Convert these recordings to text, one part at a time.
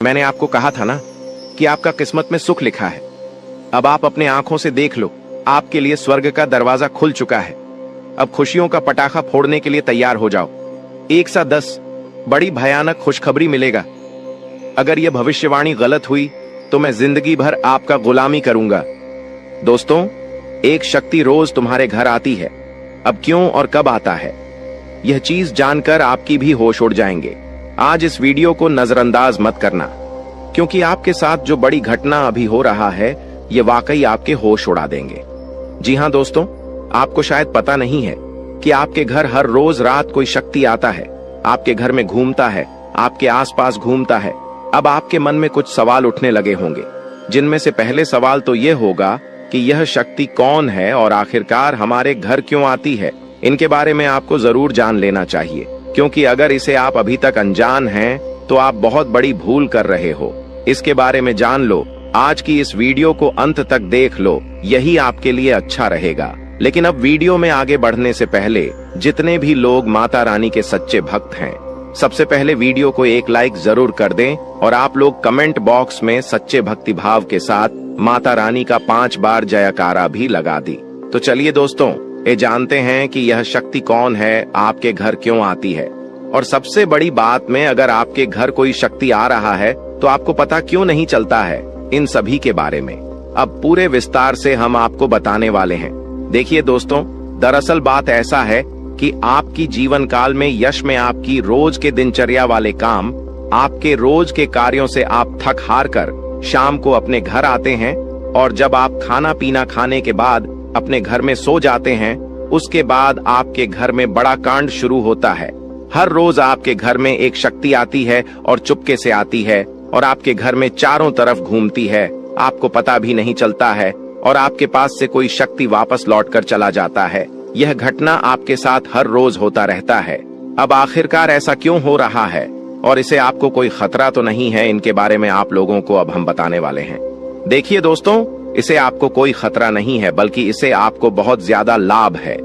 मैंने आपको कहा था ना कि आपका किस्मत में सुख लिखा है। अब आप अपने आंखों से देख लो, आपके लिए स्वर्ग का दरवाजा खुल चुका है। अब खुशियों का पटाखा फोड़ने के लिए तैयार हो जाओ। 1 सा 10 बड़ी भयानक खुशखबरी मिलेगा। अगर यह भविष्यवाणी गलत हुई तो मैं जिंदगी भर आपका गुलामी करूंगा। दोस्तों, एक शक्ति रोज तुम्हारे घर आती है। अब क्यों और कब आता है, यह चीज जानकर आपकी भी होश उड़ जाएंगे। आज इस वीडियो को नजरअंदाज मत करना, क्योंकि आपके साथ जो बड़ी घटना अभी हो रहा है ये वाकई आपके होश उड़ा देंगे। जी हाँ दोस्तों, आपको शायद पता नहीं है कि आपके घर हर रोज रात कोई शक्ति आता है, आपके घर में घूमता है, आपके आसपास घूमता है। अब आपके मन में कुछ सवाल उठने लगे होंगे, जिनमें से पहले सवाल तो यह होगा कि यह शक्ति कौन है और आखिरकार हमारे घर क्यों आती है। इनके बारे में आपको जरूर जान लेना चाहिए, क्योंकि अगर इसे आप अभी तक अनजान हैं तो आप बहुत बड़ी भूल कर रहे हो। इसके बारे में जान लो, आज की इस वीडियो को अंत तक देख लो, यही आपके लिए अच्छा रहेगा। लेकिन अब वीडियो में आगे बढ़ने से पहले जितने भी लोग माता रानी के सच्चे भक्त हैं, सबसे पहले वीडियो को एक लाइक जरूर कर दें और आप लोग कमेंट बॉक्स में सच्चे भक्ति भाव के साथ माता रानी का 5 बार जयकारा भी लगा दी। तो चलिए दोस्तों, ये जानते हैं कि यह शक्ति कौन है, आपके घर क्यों आती है, और सबसे बड़ी बात में अगर आपके घर कोई शक्ति आ रहा है तो आपको पता क्यों नहीं चलता है। इन सभी के बारे में अब पूरे विस्तार से हम आपको बताने वाले हैं। देखिए दोस्तों, दरअसल बात ऐसा है कि आपकी जीवन काल में यश में आपकी रोज के दिनचर्या वाले काम, आपके रोज के कार्यों से आप थक हार कर शाम को अपने घर आते हैं, और जब आप खाना पीना खाने के बाद अपने घर में सो जाते हैं, उसके बाद आपके घर में बड़ा कांड शुरू होता है। हर रोज आपके घर में एक शक्ति आती है और चुपके से आती है और आपके घर में चारों तरफ घूमती है, आपको पता भी नहीं चलता है, और आपके पास से कोई शक्ति वापस लौट कर चला जाता है। यह घटना आपके साथ हर रोज होता रहता है। अब आखिरकार ऐसा क्यों हो रहा है और इसे आपको कोई खतरा तो नहीं है, इनके बारे में आप लोगों को अब हम बताने वाले हैं। देखिए दोस्तों, इसे आपको कोई खतरा नहीं है, बल्कि इसे आपको बहुत ज्यादा लाभ है।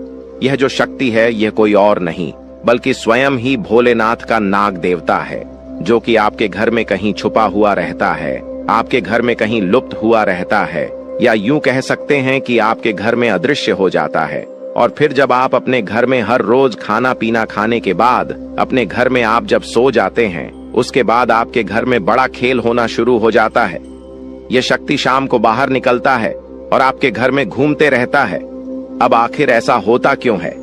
यह जो शक्ति है यह कोई और नहीं बल्कि स्वयं ही भोलेनाथ का नाग देवता है, जो कि आपके घर में कहीं छुपा हुआ रहता है, आपके घर में कहीं लुप्त हुआ रहता है, या यूं कह सकते हैं कि आपके घर में अदृश्य हो जाता है। और फिर जब आप अपने घर में हर रोज खाना पीना खाने के बाद अपने घर में आप जब सो जाते हैं, उसके बाद आपके घर में बड़ा खेल होना शुरू हो जाता है। यह शक्ति शाम को बाहर निकलता है और आपके घर में घूमते रहता है। अब आखिर ऐसा होता क्यों है,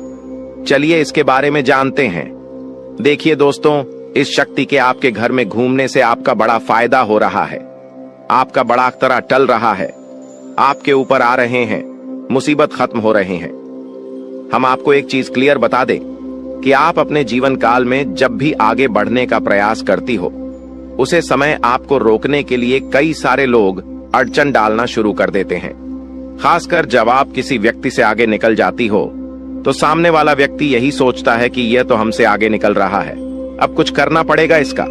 चलिए इसके बारे में जानते हैं। देखिए दोस्तों, इस शक्ति के आपके घर में घूमने से आपका बड़ा फायदा हो रहा है, आपका बड़ा अख्तरा टल रहा है, आपके ऊपर आ रहे हैं, मुसीबत खत्म हो रहे हैं। हम आपको एक चीज क्लियर बता दें कि आप अपने जीवन काल में जब भी आगे बढ़ने का प्रयास करती हो, उसे समय आपको रोकने के लिए कई सारे लोग अड़चन डालना शुरू कर देते हैं। खासकर जब आप किसी व्यक्ति से आगे निकल जाती हो तो सामने वाला व्यक्ति यही सोचता है कि यह तो हमसे आगे निकल रहा है, अब कुछ करना पड़ेगा इसका।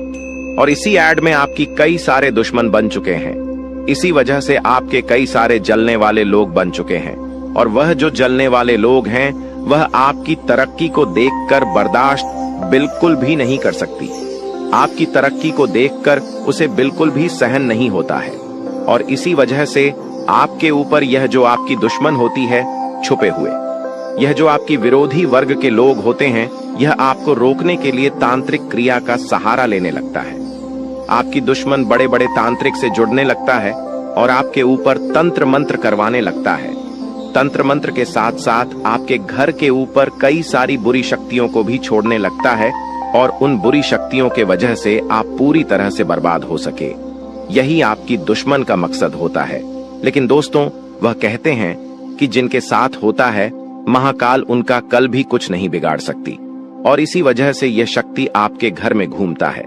और इसी एड में आपकी कई सारे दुश्मन बन चुके हैं। इसी वजह से आपके कई सारे जलने वाले लोग बन चुके हैं, और वह जो जलने वाले लोग हैं वह आपकी तरक्की को देखकर बर्दाश्त बिल्कुल भी नहीं कर सकती। आपकी तरक्की को देखकर उसे बिल्कुल भी सहन नहीं होता है, और इसी वजह से आपके ऊपर यह जो आपकी दुश्मन होती है छुपे हुए, यह जो आपकी विरोधी वर्ग के लोग होते हैं, यह आपको रोकने के लिए तांत्रिक क्रिया का सहारा लेने लगता है। आपकी दुश्मन बड़े बड़े तांत्रिक से जुड़ने लगता है और आपके ऊपर तंत्र मंत्र करवाने लगता है। तंत्र मंत्र के साथ साथ आपके घर के ऊपर कई सारी बुरी शक्तियों को भी छोड़ने लगता है, और उन बुरी शक्तियों के वजह से आप पूरी तरह से बर्बाद हो सके। यही आपकी दुश्मन का मकसद होता है। लेकिन दोस्तों, वह कहते हैं कि जिनके साथ होता है महाकाल उनका कल भी कुछ नहीं बिगाड़ सकती, और इसी वजह से यह शक्ति आपके घर में घूमता है।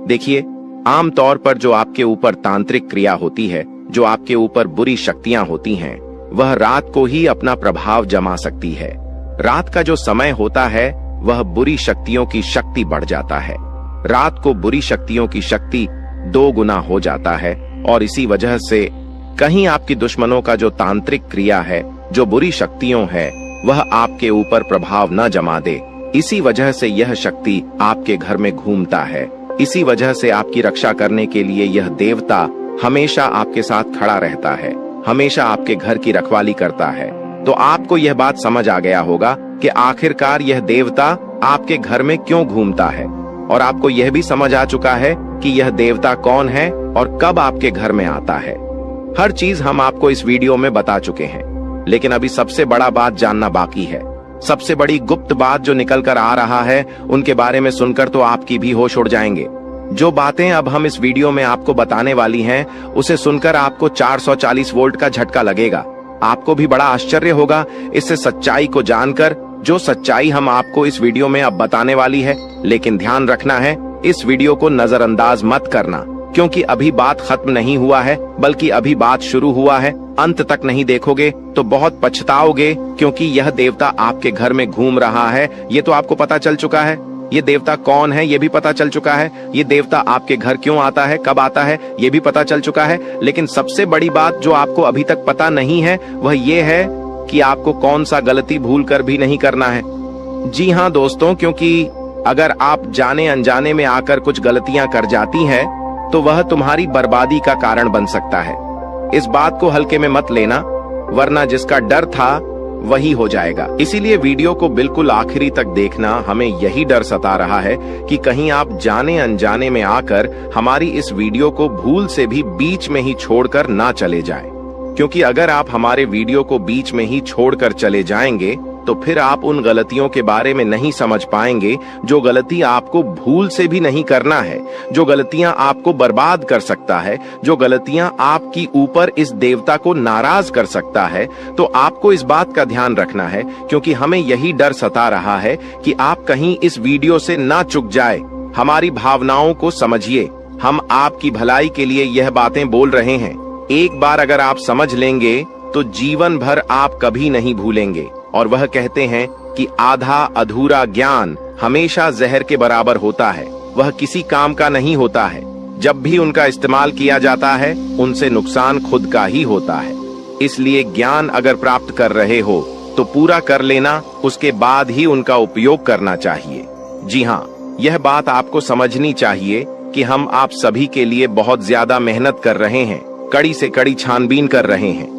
देखिए, आमतौर पर जो आपके ऊपर तांत्रिक क्रिया होती है, जो आपके ऊपर बुरी शक्तियां होती हैं, वह रात को ही अपना प्रभाव जमा सकती है। रात का जो समय होता है वह बुरी शक्तियों की शक्ति बढ़ जाता है। रात को बुरी शक्तियों की शक्ति 2 गुना हो जाता है, और इसी वजह से कहीं आपकी दुश्मनों का जो तांत्रिक क्रिया है, जो बुरी शक्तियों है, वह आपके ऊपर प्रभाव न जमा दे। इसी वजह से यह शक्ति आपके घर में घूमता है इसी वजह से आपकी रक्षा करने के लिए यह देवता हमेशा आपके साथ खड़ा रहता है, हमेशा आपके घर की रखवाली करता है। तो आपको यह बात समझ आ गया होगा कि आखिरकार यह देवता आपके घर में क्यों घूमता है, और आपको यह भी समझ आ चुका है कि यह देवता कौन है और कब आपके घर में आता है। हर चीज हम आपको इस वीडियो में बता चुके हैं, लेकिन अभी सबसे बड़ा बात जानना बाकी है। सबसे बड़ी गुप्त बात जो निकल कर आ रहा है, उनके बारे में सुनकर तो आपकी भी होश उड़ जाएंगे। जो बातें अब हम इस वीडियो में आपको बताने वाली हैं, उसे सुनकर आपको 440 वोल्ट का झटका लगेगा। आपको भी बड़ा आश्चर्य होगा इससे सच्चाई को जानकर, जो सच्चाई हम आपको इस वीडियो में अब बताने वाली है। लेकिन ध्यान रखना है, इस वीडियो को नजरअंदाज मत करना, क्योंकि अभी बात खत्म नहीं हुआ है, बल्कि अभी बात शुरू हुआ है। अंत तक नहीं देखोगे तो बहुत पछताओगे, क्योंकि यह देवता आपके घर में घूम रहा है, ये तो आपको पता चल चुका है। ये देवता कौन है ये भी पता चल चुका है। ये देवता आपके घर क्यों आता है, कब आता है, ये भी पता चल चुका है। लेकिन सबसे बड़ी बात जो आपको अभी तक पता नहीं है, वह ये है कि आपको कौन सा गलती भूल कर भी नहीं करना है। जी हाँ दोस्तों, क्योंकि अगर आप जाने अनजाने में आकर कुछ गलतियां कर जाती हैं, तो वह तुम्हारी बर्बादी का कारण बन सकता है। इस बात को हल्के में मत लेना, वरना जिसका डर था वही हो जाएगा। इसीलिए वीडियो को बिल्कुल आखिरी तक देखना। हमें यही डर सता रहा है कि कहीं आप जाने अनजाने में आकर हमारी इस वीडियो को भूल से भी बीच में ही छोड़कर ना चले जाएं। क्योंकि अगर आप हमारे वीडियो को बीच में ही छोड़कर चले जाएंगे, तो फिर आप उन गलतियों के बारे में नहीं समझ पाएंगे जो गलती आपको भूल से भी नहीं करना है, जो गलतियां आपको बर्बाद कर सकता है, जो गलतियां आपकी ऊपर इस देवता को नाराज कर सकता है। तो आपको इस बात का ध्यान रखना है, क्योंकि हमें यही डर सता रहा है कि आप कहीं इस वीडियो से ना चूक जाए। हमारी भावनाओं को समझिए, हम आपकी भलाई के लिए यह बातें बोल रहे हैं। एक बार अगर आप समझ लेंगे तो जीवन भर आप कभी नहीं भूलेंगे। और वह कहते हैं कि आधा अधूरा ज्ञान हमेशा जहर के बराबर होता है, वह किसी काम का नहीं होता है। जब भी उनका इस्तेमाल किया जाता है, उनसे नुकसान खुद का ही होता है। इसलिए ज्ञान अगर प्राप्त कर रहे हो तो पूरा कर लेना, उसके बाद ही उनका उपयोग करना चाहिए। जी हाँ, यह बात आपको समझनी चाहिए कि हम आप सभी के लिए बहुत ज्यादा मेहनत कर रहे हैं, कड़ी से कड़ी छानबीन कर रहे हैं।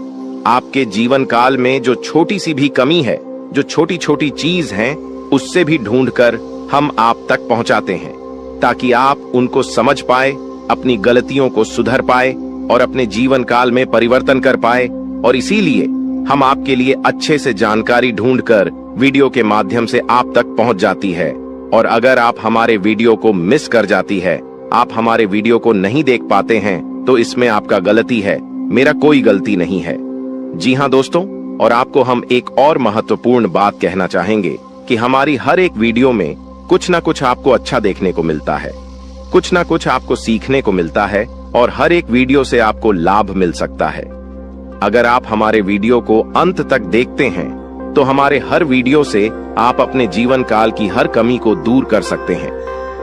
आपके जीवन काल में जो छोटी सी भी कमी है, जो छोटी छोटी चीज है, उससे भी ढूंढकर हम आप तक पहुंचाते हैं, ताकि आप उनको समझ पाए, अपनी गलतियों को सुधर पाए और अपने जीवन काल में परिवर्तन कर पाए। और इसीलिए हम आपके लिए अच्छे से जानकारी ढूंढकर वीडियो के माध्यम से आप तक पहुंच जाती है। और अगर आप हमारे वीडियो को मिस कर जाती है, आप हमारे वीडियो को नहीं देख पाते हैं, तो इसमें आपका गलती है, मेरा कोई गलती नहीं है। जी हाँ दोस्तों, और आपको हम एक और महत्वपूर्ण बात कहना चाहेंगे कि हमारी हर एक वीडियो में कुछ ना कुछ आपको अच्छा देखने को मिलता है, कुछ ना कुछ आपको सीखने को मिलता है, और हर एक वीडियो से आपको लाभ मिल सकता है। अगर आप हमारे वीडियो को अंत तक देखते हैं, तो हमारे हर वीडियो से आप अपने जीवन काल की हर कमी को दूर कर सकते हैं।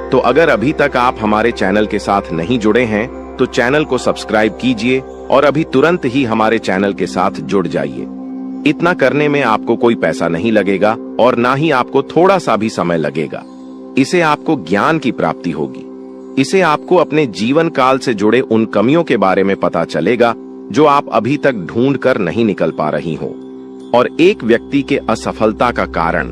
तो अगर अभी तक आप हमारे चैनल के साथ नहीं जुड़े हैं, तो चैनल को सब्सक्राइब कीजिए और अभी तुरंत ही हमारे चैनल के साथ जुड़ जाइए। इतना करने में आपको कोई पैसा नहीं लगेगा और ना ही आपको थोड़ा सा भी समय लगेगा। इसे आपको ज्ञान की प्राप्ति होगी। इसे आपको अपने जीवन काल से जुड़े उन कमियों के बारे में पता चलेगा जो आप अभी तक ढूंढ कर नहीं निकल पा रही हो। और एक व्यक्ति के असफलता का कारण,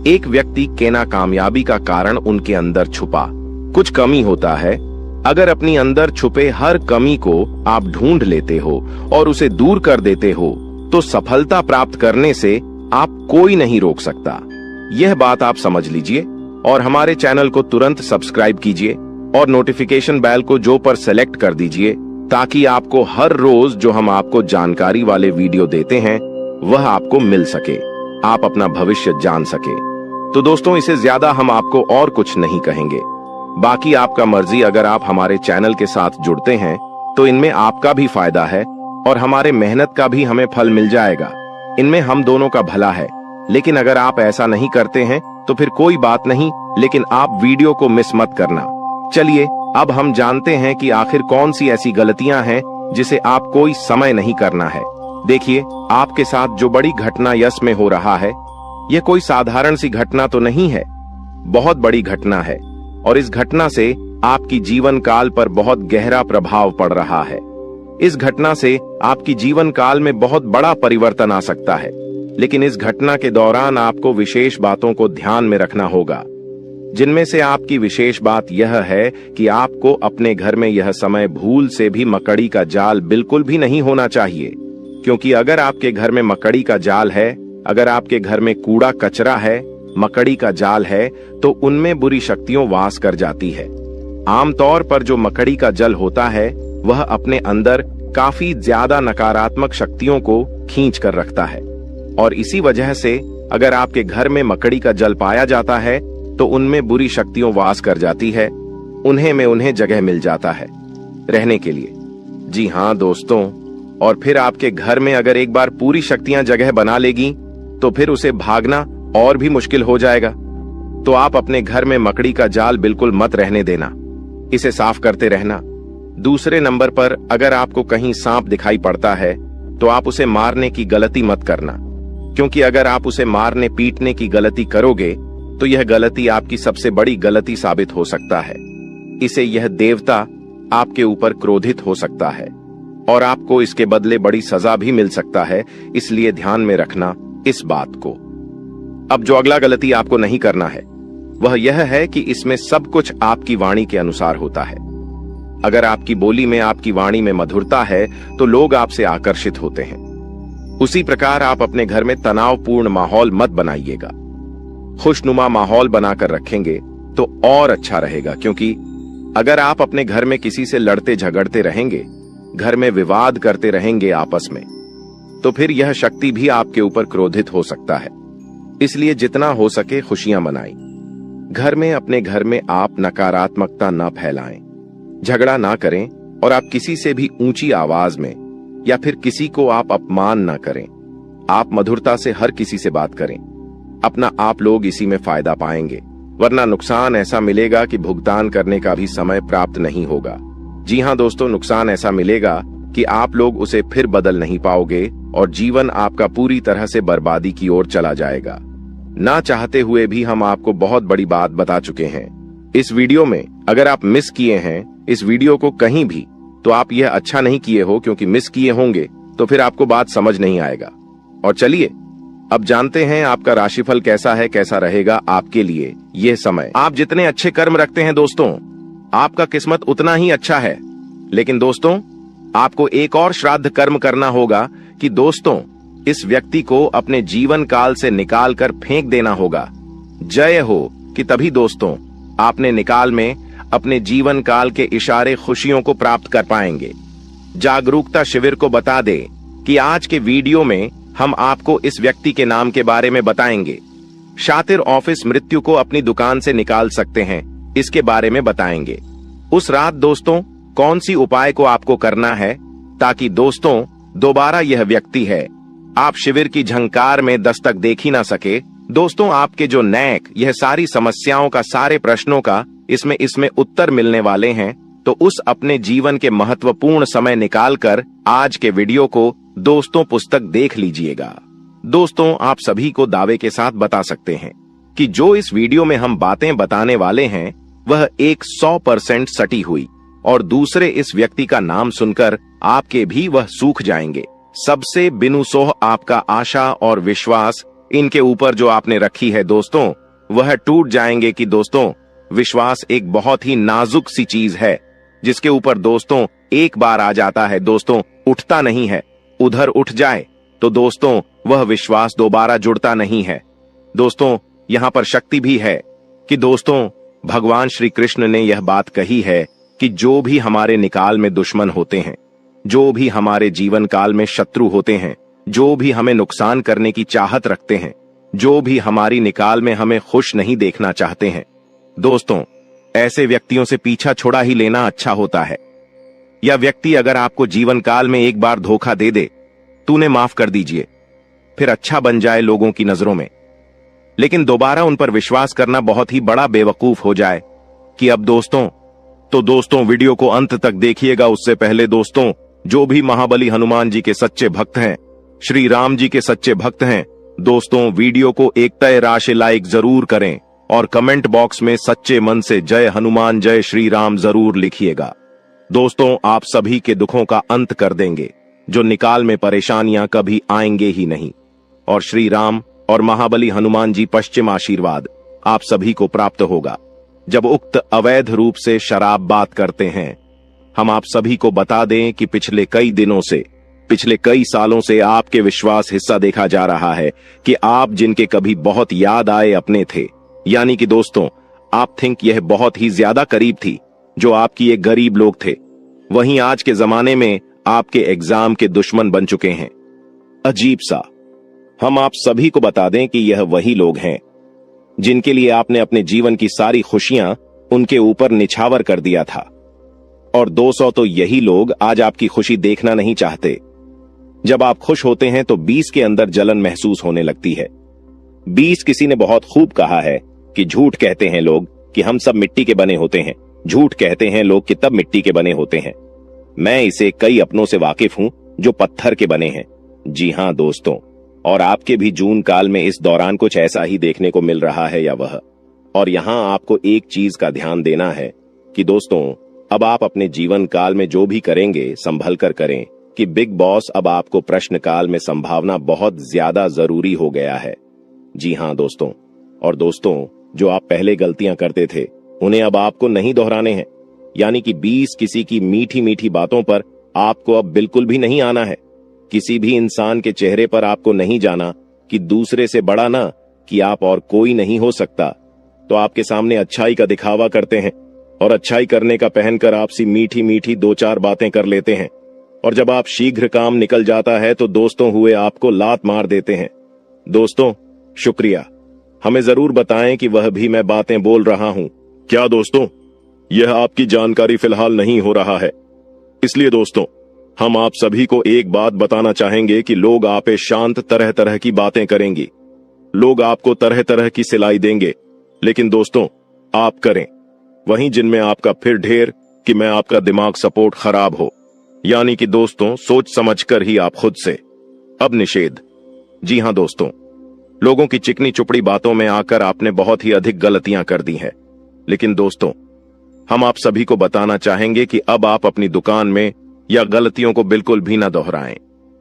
एक व्यक्ति के नाकामयाबी का कारण उनके अंदर छुपा कुछ कमी होता है। अगर अपनी अंदर छुपे हर कमी को आप ढूंढ लेते हो और उसे दूर कर देते हो, तो सफलता प्राप्त करने से आप कोई नहीं रोक सकता। यह बात आप समझ लीजिए और हमारे चैनल को तुरंत सब्सक्राइब कीजिए और नोटिफिकेशन बेल को जो पर सेलेक्ट कर दीजिए, ताकि आपको हर रोज जो हम आपको जानकारी वाले वीडियो देते हैं वह आपको मिल सके, आप अपना भविष्य जान सके। तो दोस्तों, इसे ज्यादा हम आपको और कुछ नहीं कहेंगे। बाकी आपका मर्जी। अगर आप हमारे चैनल के साथ जुड़ते हैं तो इनमें आपका भी फायदा है और हमारे मेहनत का भी हमें फल मिल जाएगा। इनमें हम दोनों का भला है। लेकिन अगर आप ऐसा नहीं करते हैं तो फिर कोई बात नहीं, लेकिन आप वीडियो को मिस मत करना। चलिए अब हम जानते हैं कि आखिर कौन सी ऐसी गलतियां हैं जिसे आप कोई समय नहीं करना है। देखिए, आपके साथ जो बड़ी घटना यश में हो रहा है, यह कोई साधारण सी घटना तो नहीं है, बहुत बड़ी घटना है। और इस घटना से आपकी जीवन काल पर बहुत गहरा प्रभाव पड़ रहा है। इस घटना से आपकी जीवन काल में बहुत बड़ा परिवर्तन आ सकता है, लेकिन इस घटना के दौरान आपको विशेष बातों को ध्यान में रखना होगा, जिनमें से आपकी विशेष बात यह है कि आपको अपने घर में यह समय भूल से भी मकड़ी का जाल बिल्कुल भी नहीं होना चाहिए, क्योंकि अगर आपके घर में मकड़ी का जाल है, अगर आपके घर में कूड़ा कचरा है, मकड़ी का जाल है, तो उनमें बुरी शक्तियां वास कर जाती है। आमतौर पर जो मकड़ी का जल होता है वह अपने अंदर काफी ज्यादा नकारात्मक शक्तियों को खींच कर रखता है, और इसी वजह से अगर आपके घर में मकड़ी का जल पाया जाता है तो उनमें बुरी शक्तियां वास कर जाती है, उन्हें जगह मिल जाता है रहने के लिए। जी हाँ दोस्तों, और फिर आपके घर में अगर एक बार पूरी शक्तियां जगह बना लेगी तो फिर उसे भागना और भी मुश्किल हो जाएगा। तो आप अपने घर में मकड़ी का जाल बिल्कुल मत रहने देना, इसे साफ करते रहना। दूसरे नंबर पर, अगर आपको कहीं सांप दिखाई पड़ता है तो आप उसे मारने की गलती मत करना, क्योंकि अगर आप उसे मारने पीटने की गलती करोगे तो यह गलती आपकी सबसे बड़ी गलती साबित हो सकता है। इसे यह देवता आपके ऊपर क्रोधित हो सकता है और आपको इसके बदले बड़ी सजा भी मिल सकता है, इसलिए ध्यान में रखना इस बात को। अब जो अगला गलती आपको नहीं करना है वह यह है कि इसमें सब कुछ आपकी वाणी के अनुसार होता है। अगर आपकी बोली में, आपकी वाणी में मधुरता है तो लोग आपसे आकर्षित होते हैं। उसी प्रकार आप अपने घर में तनावपूर्ण माहौल मत बनाइएगा, खुशनुमा माहौल बनाकर रखेंगे तो और अच्छा रहेगा, क्योंकि अगर आप अपने घर में किसी से लड़ते झगड़ते रहेंगे, घर में विवाद करते रहेंगे आपस में, तो फिर यह शक्ति भी आपके ऊपर क्रोधित हो सकता है। इसलिए जितना हो सके खुशियां मनाएं। घर में, अपने घर में आप नकारात्मकता न फैलाएं, झगड़ा ना करें, और आप किसी से भी ऊंची आवाज में या फिर किसी को आप अपमान न करें। आप मधुरता से हर किसी से बात करें, अपना आप लोग इसी में फायदा पाएंगे, वरना नुकसान ऐसा मिलेगा कि भुगतान करने का भी समय प्राप्त नहीं होगा। जी हाँ दोस्तों, नुकसान ऐसा मिलेगा कि आप लोग उसे फिर बदल नहीं पाओगे और जीवन आपका पूरी तरह से बर्बादी की ओर चला जाएगा। ना चाहते हुए भी हम आपको बहुत बड़ी बात बता चुके हैं इस वीडियो में। अगर आप मिस किए हैं इस वीडियो को कहीं भी, तो आप यह अच्छा नहीं किए हो, क्योंकि मिस किए होंगे तो फिर आपको बात समझ नहीं आएगा। और चलिए अब जानते हैं आपका राशिफल कैसा है, कैसा रहेगा आपके लिए यह समय। आप जितने अच्छे कर्म रखते हैं दोस्तों, आपका किस्मत उतना ही अच्छा है। लेकिन दोस्तों, आपको एक और श्राद्ध कर्म करना होगा कि दोस्तों इस व्यक्ति को अपने जीवन काल से निकाल कर फेंक देना होगा। जय हो कि तभी दोस्तों आपने निकाल में अपने जीवन काल के इशारे खुशियों को प्राप्त कर पाएंगे। जागरूकता शिविर को बता दे कि आज के वीडियो में हम आपको इस व्यक्ति के नाम के बारे में बताएंगे। शातिर ऑफिस मृत्यु को अपनी दुकान से निकाल सकते हैं, इसके बारे में बताएंगे। उस रात दोस्तों कौन सी उपाय को आपको करना है ताकि दोस्तों दोबारा यह व्यक्ति है आप शिविर की झंकार में दस्तक देख ही ना सके। दोस्तों आपके जो नैक, यह सारी समस्याओं का, सारे प्रश्नों का इसमें उत्तर मिलने वाले हैं। तो उस अपने जीवन के महत्वपूर्ण समय निकालकर आज के वीडियो को दोस्तों पुस्तक देख लीजिएगा। दोस्तों आप सभी को दावे के साथ बता सकते हैं कि जो इस वीडियो में हम बातें बताने वाले हैं वह 100% सटी हुई, और दूसरे इस व्यक्ति का नाम सुनकर आपके भी वह सूख जाएंगे। सबसे बिनुसोह आपका आशा और विश्वास इनके ऊपर जो आपने रखी है दोस्तों, वह टूट जाएंगे। कि दोस्तों विश्वास एक बहुत ही नाजुक सी चीज है, जिसके ऊपर दोस्तों एक बार आ जाता है दोस्तों उठता नहीं है। उधर उठ जाए तो दोस्तों वह विश्वास दोबारा जुड़ता नहीं है। दोस्तों यहाँ पर शक्ति भी है कि दोस्तों भगवान श्री कृष्ण ने यह बात कही है कि जो भी हमारे निकाल में दुश्मन होते हैं, जो भी हमारे जीवन काल में शत्रु होते हैं, जो भी हमें नुकसान करने की चाहत रखते हैं, जो भी हमारी निकाल में हमें खुश नहीं देखना चाहते हैं, दोस्तों ऐसे व्यक्तियों से पीछा छोड़ा ही लेना अच्छा होता है। यह व्यक्ति अगर आपको जीवन काल में एक बार धोखा दे दे तो उन्हें माफ कर दीजिए, फिर अच्छा बन जाए लोगों की नजरों में, लेकिन दोबारा उन पर विश्वास करना बहुत ही बड़ा बेवकूफ हो जाए। कि अब दोस्तों तो दोस्तों वीडियो को अंत तक देखिएगा। उससे पहले दोस्तों जो भी महाबली हनुमान जी के सच्चे भक्त हैं, श्री राम जी के सच्चे भक्त हैं, दोस्तों वीडियो को एक तय राशि लाइक जरूर करें, और कमेंट बॉक्स में सच्चे मन से जय हनुमान जय श्री राम जरूर लिखिएगा। दोस्तों, आप सभी के दुखों का अंत कर देंगे, जो निकाल में परेशानियां कभी आएंगे ही नहीं। और श्री राम और महाबली हनुमान जी पश्चिम आशीर्वाद आप सभी को प्राप्त होगा। जब उक्त अवैध रूप से शराब बात करते हैं, हम आप सभी को बता दें कि पिछले कई सालों से आपके विश्वास हिस्सा देखा जा रहा है कि आप जिनके कभी बहुत याद आए अपने थे, यानी कि दोस्तों आप थिंक यह बहुत ही ज्यादा करीब थी, जो आपकी एक गरीब लोग थे, वहीं आज के जमाने में आपके एग्जाम के दुश्मन बन चुके हैं। अजीब सा। हम आप सभी को बता दें कि यह वही लोग हैं जिनके लिए आपने अपने जीवन की सारी खुशियां उनके ऊपर निछावर कर दिया था। और 200 तो यही लोग आज आपकी खुशी देखना नहीं चाहते। जब आप खुश होते हैं तो 20 के अंदर जलन महसूस होने लगती है। 20 किसी ने बहुत खूब कहा है कि झूठ कहते हैं लोग कि हम सब मिट्टी के बने होते हैं, झूठ कहते हैं लोग कि तब मिट्टी के बने होते हैं। मैं इसे कई अपनों से वाकिफ हूं जो पत्थर के बने हैं। जी हां दोस्तों, और आपके भी जून काल में इस दौरान कुछ ऐसा ही देखने को मिल रहा है या वह। और यहां आपको एक चीज का ध्यान देना है कि दोस्तों अब आप अपने जीवन काल में जो भी करेंगे संभल कर करें, कि बिग बॉस अब आपको प्रश्न काल में संभावना बहुत ज्यादा जरूरी हो गया है। जी हां दोस्तों, और दोस्तों जो आप पहले गलतियां करते थे उन्हें अब आपको नहीं दोहराने हैं, यानी कि 20 किसी की मीठी मीठी बातों पर आपको अब बिल्कुल भी नहीं आना है। किसी भी इंसान के चेहरे पर आपको नहीं जाना कि दूसरे से बड़ा ना कि आप और कोई नहीं हो सकता, तो आपके सामने अच्छाई का दिखावा करते हैं और अच्छाई करने का पहनकर आपसी मीठी मीठी 2-4 बातें कर लेते हैं। और जब आप शीघ्र काम निकल जाता है तो दोस्तों हुए आपको लात मार देते हैं। दोस्तों शुक्रिया, हमें जरूर बताएं कि वह भी मैं बातें बोल रहा हूं क्या। दोस्तों यह आपकी जानकारी फिलहाल नहीं हो रहा है, इसलिए दोस्तों हम आप सभी को एक बात बताना चाहेंगे कि लोग आप पे शांत तरह तरह की बातें करेंगे, लोग आपको तरह तरह की सिलाई देंगे, लेकिन दोस्तों आप करें वहीं जिनमें आपका फिर ढेर कि मैं आपका दिमाग सपोर्ट खराब हो, यानी कि दोस्तों सोच समझकर ही आप खुद से। अब निषेध। जी हां दोस्तों, लोगों की चिकनी चुपड़ी बातों में आकर आपने बहुत ही अधिक गलतियां कर दी हैं, लेकिन दोस्तों हम आप सभी को बताना चाहेंगे कि अब आप अपनी दुकान में या गलतियों को बिल्कुल भी ना दोहराएं।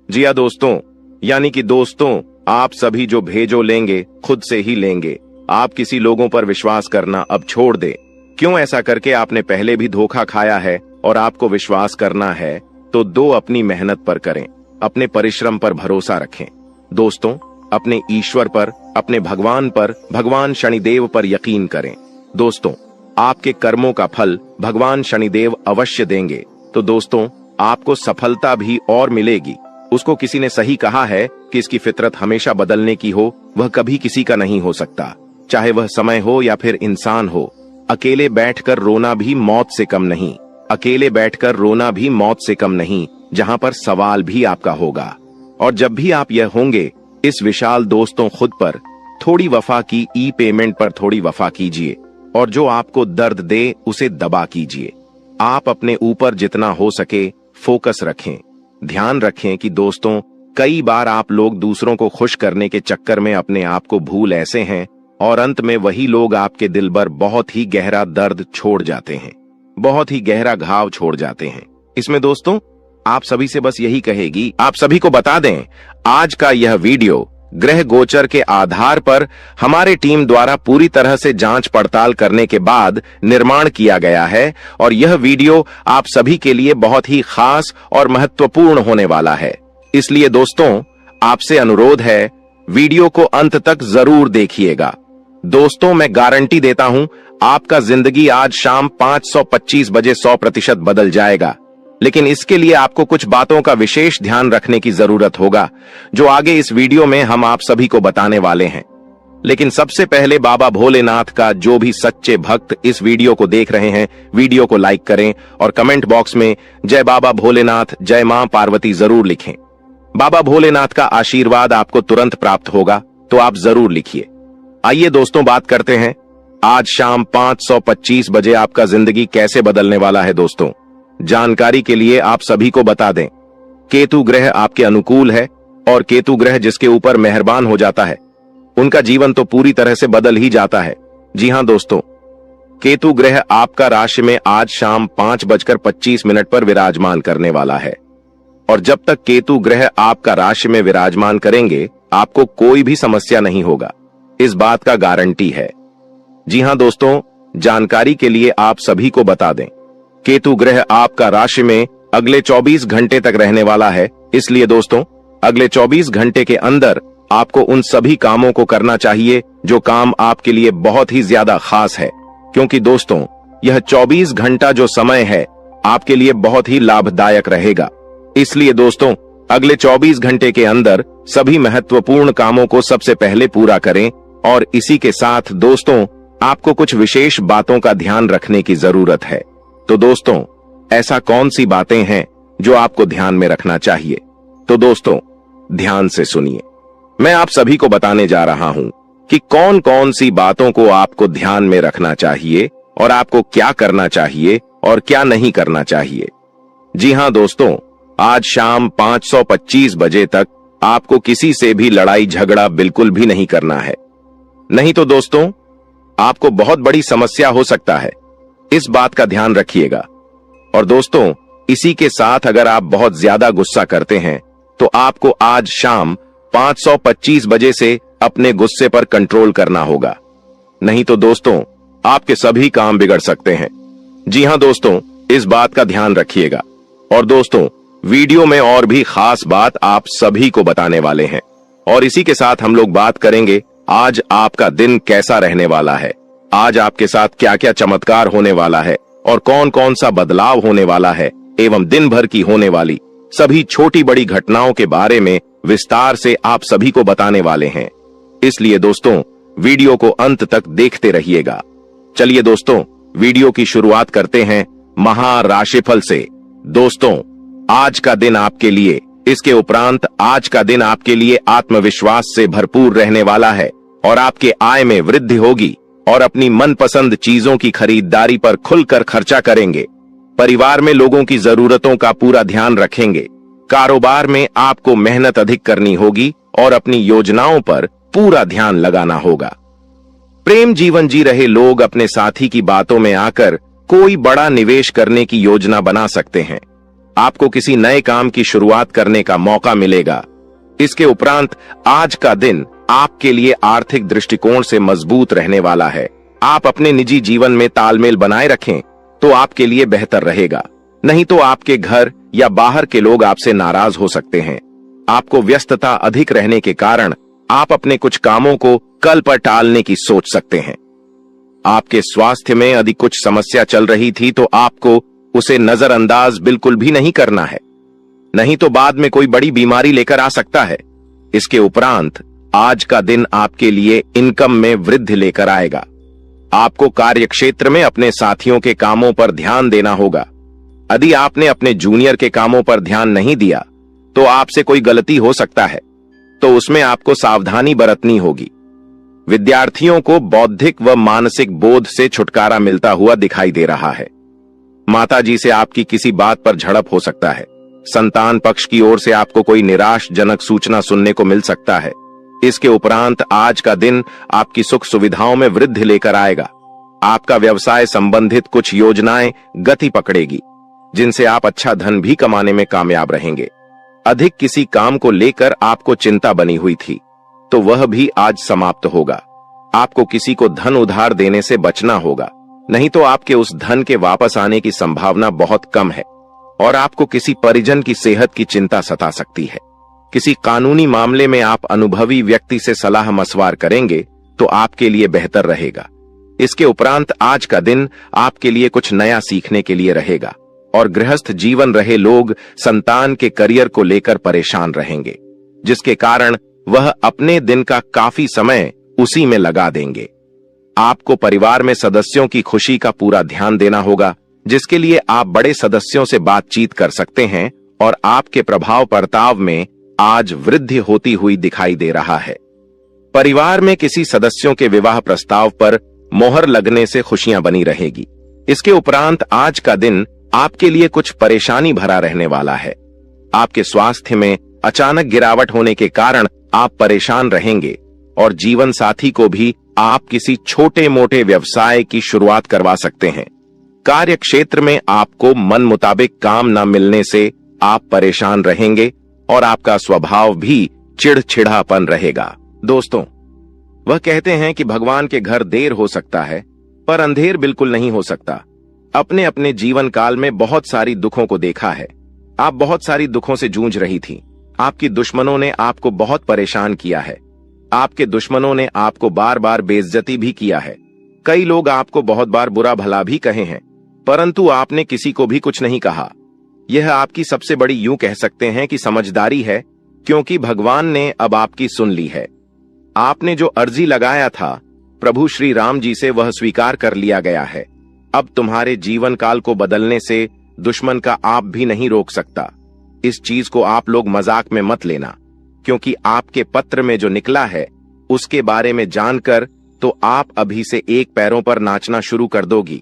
जी हां दोस्तों, यानी कि दोस्तों आप सभी जो भेजो लेंगे खुद से ही लेंगे। आप किसी लोगों पर विश्वास करना अब छोड़ दे। क्यों ऐसा करके आपने पहले भी धोखा खाया है और आपको विश्वास करना है तो दो अपनी मेहनत पर करें, अपने परिश्रम पर भरोसा रखें। दोस्तों अपने ईश्वर पर, अपने भगवान पर, भगवान शनिदेव पर यकीन करें। दोस्तों आपके कर्मों का फल भगवान शनिदेव अवश्य देंगे, तो दोस्तों आपको सफलता भी और मिलेगी। उसको किसी ने सही कहा है कि इसकी फितरत हमेशा बदलने की हो, वह कभी किसी का नहीं हो सकता, चाहे वह समय हो या फिर इंसान हो। अकेले बैठकर रोना भी मौत से कम नहीं, अकेले बैठकर रोना भी मौत से कम नहीं, जहां पर सवाल भी आपका होगा। और जब भी आप यह होंगे, इस विशाल दोस्तों खुद पर थोड़ी वफा की ई पेमेंट पर थोड़ी वफा कीजिए, और जो आपको दर्द दे उसे दबा कीजिए। आप अपने ऊपर जितना हो सके फोकस रखें। ध्यान रखें कि दोस्तों कई बार आप लोग दूसरों को खुश करने के चक्कर में अपने आप को भूल ऐसे हैं, और अंत में वही लोग आपके दिल पर बहुत ही गहरा दर्द छोड़ जाते हैं, बहुत ही गहरा घाव छोड़ जाते हैं। इसमें दोस्तों आप सभी से बस यही कहेगी, आप सभी को बता दें आज का यह वीडियो ग्रह गोचर के आधार पर हमारे टीम द्वारा पूरी तरह से जांच पड़ताल करने के बाद निर्माण किया गया है, और यह वीडियो आप सभी के लिए बहुत ही खास और महत्वपूर्ण होने वाला है। इसलिए दोस्तों आपसे अनुरोध है वीडियो को अंत तक जरूर देखिएगा। दोस्तों मैं गारंटी देता हूं आपका जिंदगी आज शाम 5:25 बजे 100% बदल जाएगा, लेकिन इसके लिए आपको कुछ बातों का विशेष ध्यान रखने की जरूरत होगा, जो आगे इस वीडियो में हम आप सभी को बताने वाले हैं। लेकिन सबसे पहले बाबा भोलेनाथ का जो भी सच्चे भक्त इस वीडियो को देख रहे हैं, वीडियो को लाइक करें और कमेंट बॉक्स में जय बाबा भोलेनाथ, जय मां पार्वती जरूर लिखें। बाबा भोलेनाथ का आशीर्वाद आपको तुरंत प्राप्त होगा, तो आप जरूर लिखिए। आइए दोस्तों बात करते हैं आज शाम 5:25 बजे आपका जिंदगी कैसे बदलने वाला है। दोस्तों जानकारी के लिए आप सभी को बता दें, केतु ग्रह आपके अनुकूल है, और केतु ग्रह जिसके ऊपर मेहरबान हो जाता है उनका जीवन तो पूरी तरह से बदल ही जाता है। जी हां दोस्तों, केतु ग्रह आपका राशि में आज शाम 5:25 पर विराजमान करने वाला है। और जब तक केतु ग्रह आपका राशि में विराजमान करेंगे, आपको कोई भी समस्या नहीं होगा, इस बात का गारंटी है। जी हां दोस्तों, जानकारी के लिए आप सभी को बता दें, केतु ग्रह आपका राशि में अगले 24 घंटे तक रहने वाला है। इसलिए दोस्तों, अगले 24 घंटे के अंदर आपको उन सभी कामों को करना चाहिए जो काम आपके लिए बहुत ही ज्यादा खास है, क्योंकि दोस्तों यह 24 घंटा जो समय है आपके लिए बहुत ही लाभदायक रहेगा। इसलिए दोस्तों, अगले 24 घंटे के अंदर सभी महत्वपूर्ण कामों को सबसे पहले पूरा करें। और इसी के साथ दोस्तों, आपको कुछ विशेष बातों का ध्यान रखने की जरूरत है। तो दोस्तों, ऐसा कौन सी बातें हैं जो आपको ध्यान में रखना चाहिए? तो दोस्तों, ध्यान से सुनिए। मैं आप सभी को बताने जा रहा हूं कि कौन कौन सी बातों को आपको ध्यान में रखना चाहिए और आपको क्या करना चाहिए और क्या नहीं करना चाहिए। जी हां दोस्तों, आज शाम 5:25 बजे तक आपको किसी से भी लड़ाई झगड़ा बिल्कुल भी नहीं करना है, नहीं तो दोस्तों आपको बहुत बड़ी समस्या हो सकता है। इस बात का ध्यान रखिएगा। और दोस्तों, इसी के साथ अगर आप बहुत ज्यादा गुस्सा करते हैं तो आपको आज शाम 5:25 बजे से अपने गुस्से पर कंट्रोल करना होगा, नहीं तो दोस्तों आपके सभी काम बिगड़ सकते हैं। जी हां दोस्तों, इस बात का ध्यान रखिएगा। और दोस्तों, वीडियो में और भी खास बात आप सभी को बताने वाले हैं। और इसी के साथ हम लोग बात करेंगे आज आपका दिन कैसा रहने वाला है, आज आपके साथ क्या क्या चमत्कार होने वाला है और कौन कौन सा बदलाव होने वाला है, एवं दिन भर की होने वाली सभी छोटी बड़ी घटनाओं के बारे में विस्तार से आप सभी को बताने वाले हैं। इसलिए दोस्तों, वीडियो को अंत तक देखते रहिएगा। चलिए दोस्तों, वीडियो की शुरुआत करते हैं महाराशिफल से। दोस्तों, आज का दिन आपके लिए, इसके उपरांत आज का दिन आपके लिए आत्मविश्वास से भरपूर रहने वाला है और आपके आय में वृद्धि होगी और अपनी मनपसंद चीजों की खरीदारी पर खुलकर खर्चा करेंगे। परिवार में लोगों की जरूरतों का पूरा ध्यान रखेंगे। कारोबार में आपको मेहनत अधिक करनी होगी और अपनी योजनाओं पर पूरा ध्यान लगाना होगा। प्रेम जीवन जी रहे लोग अपने साथी की बातों में आकर कोई बड़ा निवेश करने की योजना बना सकते हैं। आपको किसी नए काम की शुरुआत करने का मौका मिलेगा। इसके उपरांत आज का दिन आपके लिए आर्थिक दृष्टिकोण से मजबूत रहने वाला है। आप अपने निजी जीवन में तालमेल बनाए रखें तो आपके लिए बेहतर रहेगा, नहीं तो आपके घर या बाहर के लोग आपसे नाराज हो सकते हैं। आपको व्यस्तता अधिक रहने के कारण आप अपने कुछ कामों को कल पर टालने की सोच सकते हैं। आपके स्वास्थ्य में यदि कुछ समस्या चल रही थी तो आपको उसे नजरअंदाज बिल्कुल भी नहीं करना है, नहीं तो बाद में कोई बड़ी बीमारी लेकर आ सकता है। इसके उपरांत आज का दिन आपके लिए इनकम में वृद्धि लेकर आएगा। आपको कार्यक्षेत्र में अपने साथियों के कामों पर ध्यान देना होगा। यदि आपने अपने जूनियर के कामों पर ध्यान नहीं दिया तो आपसे कोई गलती हो सकता है, तो उसमें आपको सावधानी बरतनी होगी। विद्यार्थियों को बौद्धिक व मानसिक बोध से छुटकारा मिलता हुआ दिखाई दे रहा है। माताजी से आपकी किसी बात पर झड़प हो सकता है। संतान पक्ष की ओर से आपको कोई निराशजनक सूचना सुनने को मिल सकता है। इसके उपरांत आज का दिन आपकी सुख सुविधाओं में वृद्धि लेकर आएगा। आपका व्यवसाय संबंधित कुछ योजनाएं गति पकड़ेगी, जिनसे आप अच्छा धन भी कमाने में कामयाब रहेंगे। अधिक किसी काम को लेकर आपको चिंता बनी हुई थी तो वह भी आज समाप्त होगा। आपको किसी को धन उधार देने से बचना होगा, नहीं तो आपके उस धन के वापस आने की संभावना बहुत कम है। और आपको किसी परिजन की सेहत की चिंता सता सकती है। किसी कानूनी मामले में आप अनुभवी व्यक्ति से सलाह मशवरा करेंगे तो आपके लिए बेहतर रहेगा। इसके उपरांत आज का दिन आपके लिए कुछ नया सीखने के लिए रहेगा और गृहस्थ जीवन रहे लोग संतान के करियर को लेकर परेशान रहेंगे, जिसके कारण वह अपने दिन का काफी समय उसी में लगा देंगे। आपको परिवार में सदस्यों की खुशी का पूरा ध्यान देना होगा, जिसके लिए आप बड़े सदस्यों से बातचीत कर सकते हैं और आपके प्रभाव बर्ताव में आज वृद्धि होती हुई दिखाई दे रहा है। परिवार में किसी सदस्यों के विवाह प्रस्ताव पर मोहर लगने से खुशियां बनी रहेगी। इसके उपरांत आज का दिन आपके लिए कुछ परेशानी भरा रहने वाला है। आपके स्वास्थ्य में अचानक गिरावट होने के कारण आप परेशान रहेंगे और जीवन साथी को भी आप किसी छोटे मोटे व्यवसाय की शुरुआत करवा सकते हैं। कार्य क्षेत्र में आपको मन मुताबिक काम न मिलने से आप परेशान रहेंगे और आपका स्वभाव भी चिड़चिड़ापन रहेगा। दोस्तों, वह कहते हैं कि भगवान के घर देर हो सकता है पर अंधेर बिल्कुल नहीं हो सकता। अपने अपने जीवन काल में बहुत सारी दुखों को देखा है। आप बहुत सारी दुखों से जूझ रही थी। आपकी दुश्मनों ने आपको बहुत परेशान किया है। आपके दुश्मनों ने आपको बार बार बेइज्जती भी किया है। कई लोग आपको बहुत बार बुरा भला भी कहे हैं, परंतु आपने किसी को भी कुछ नहीं कहा। यह आपकी सबसे बड़ी, यूं कह सकते हैं कि समझदारी है, क्योंकि भगवान ने अब आपकी सुन ली है। आपने जो अर्जी लगाया था प्रभु श्री राम जी से, वह स्वीकार कर लिया गया है। अब तुम्हारे जीवन काल को बदलने से दुश्मन का आप भी नहीं रोक सकता। इस चीज को आप लोग मजाक में मत लेना, क्योंकि आपके पत्र में जो निकला है उसके बारे में जानकर तो आप अभी से एक पैरों पर नाचना शुरू कर दोगी।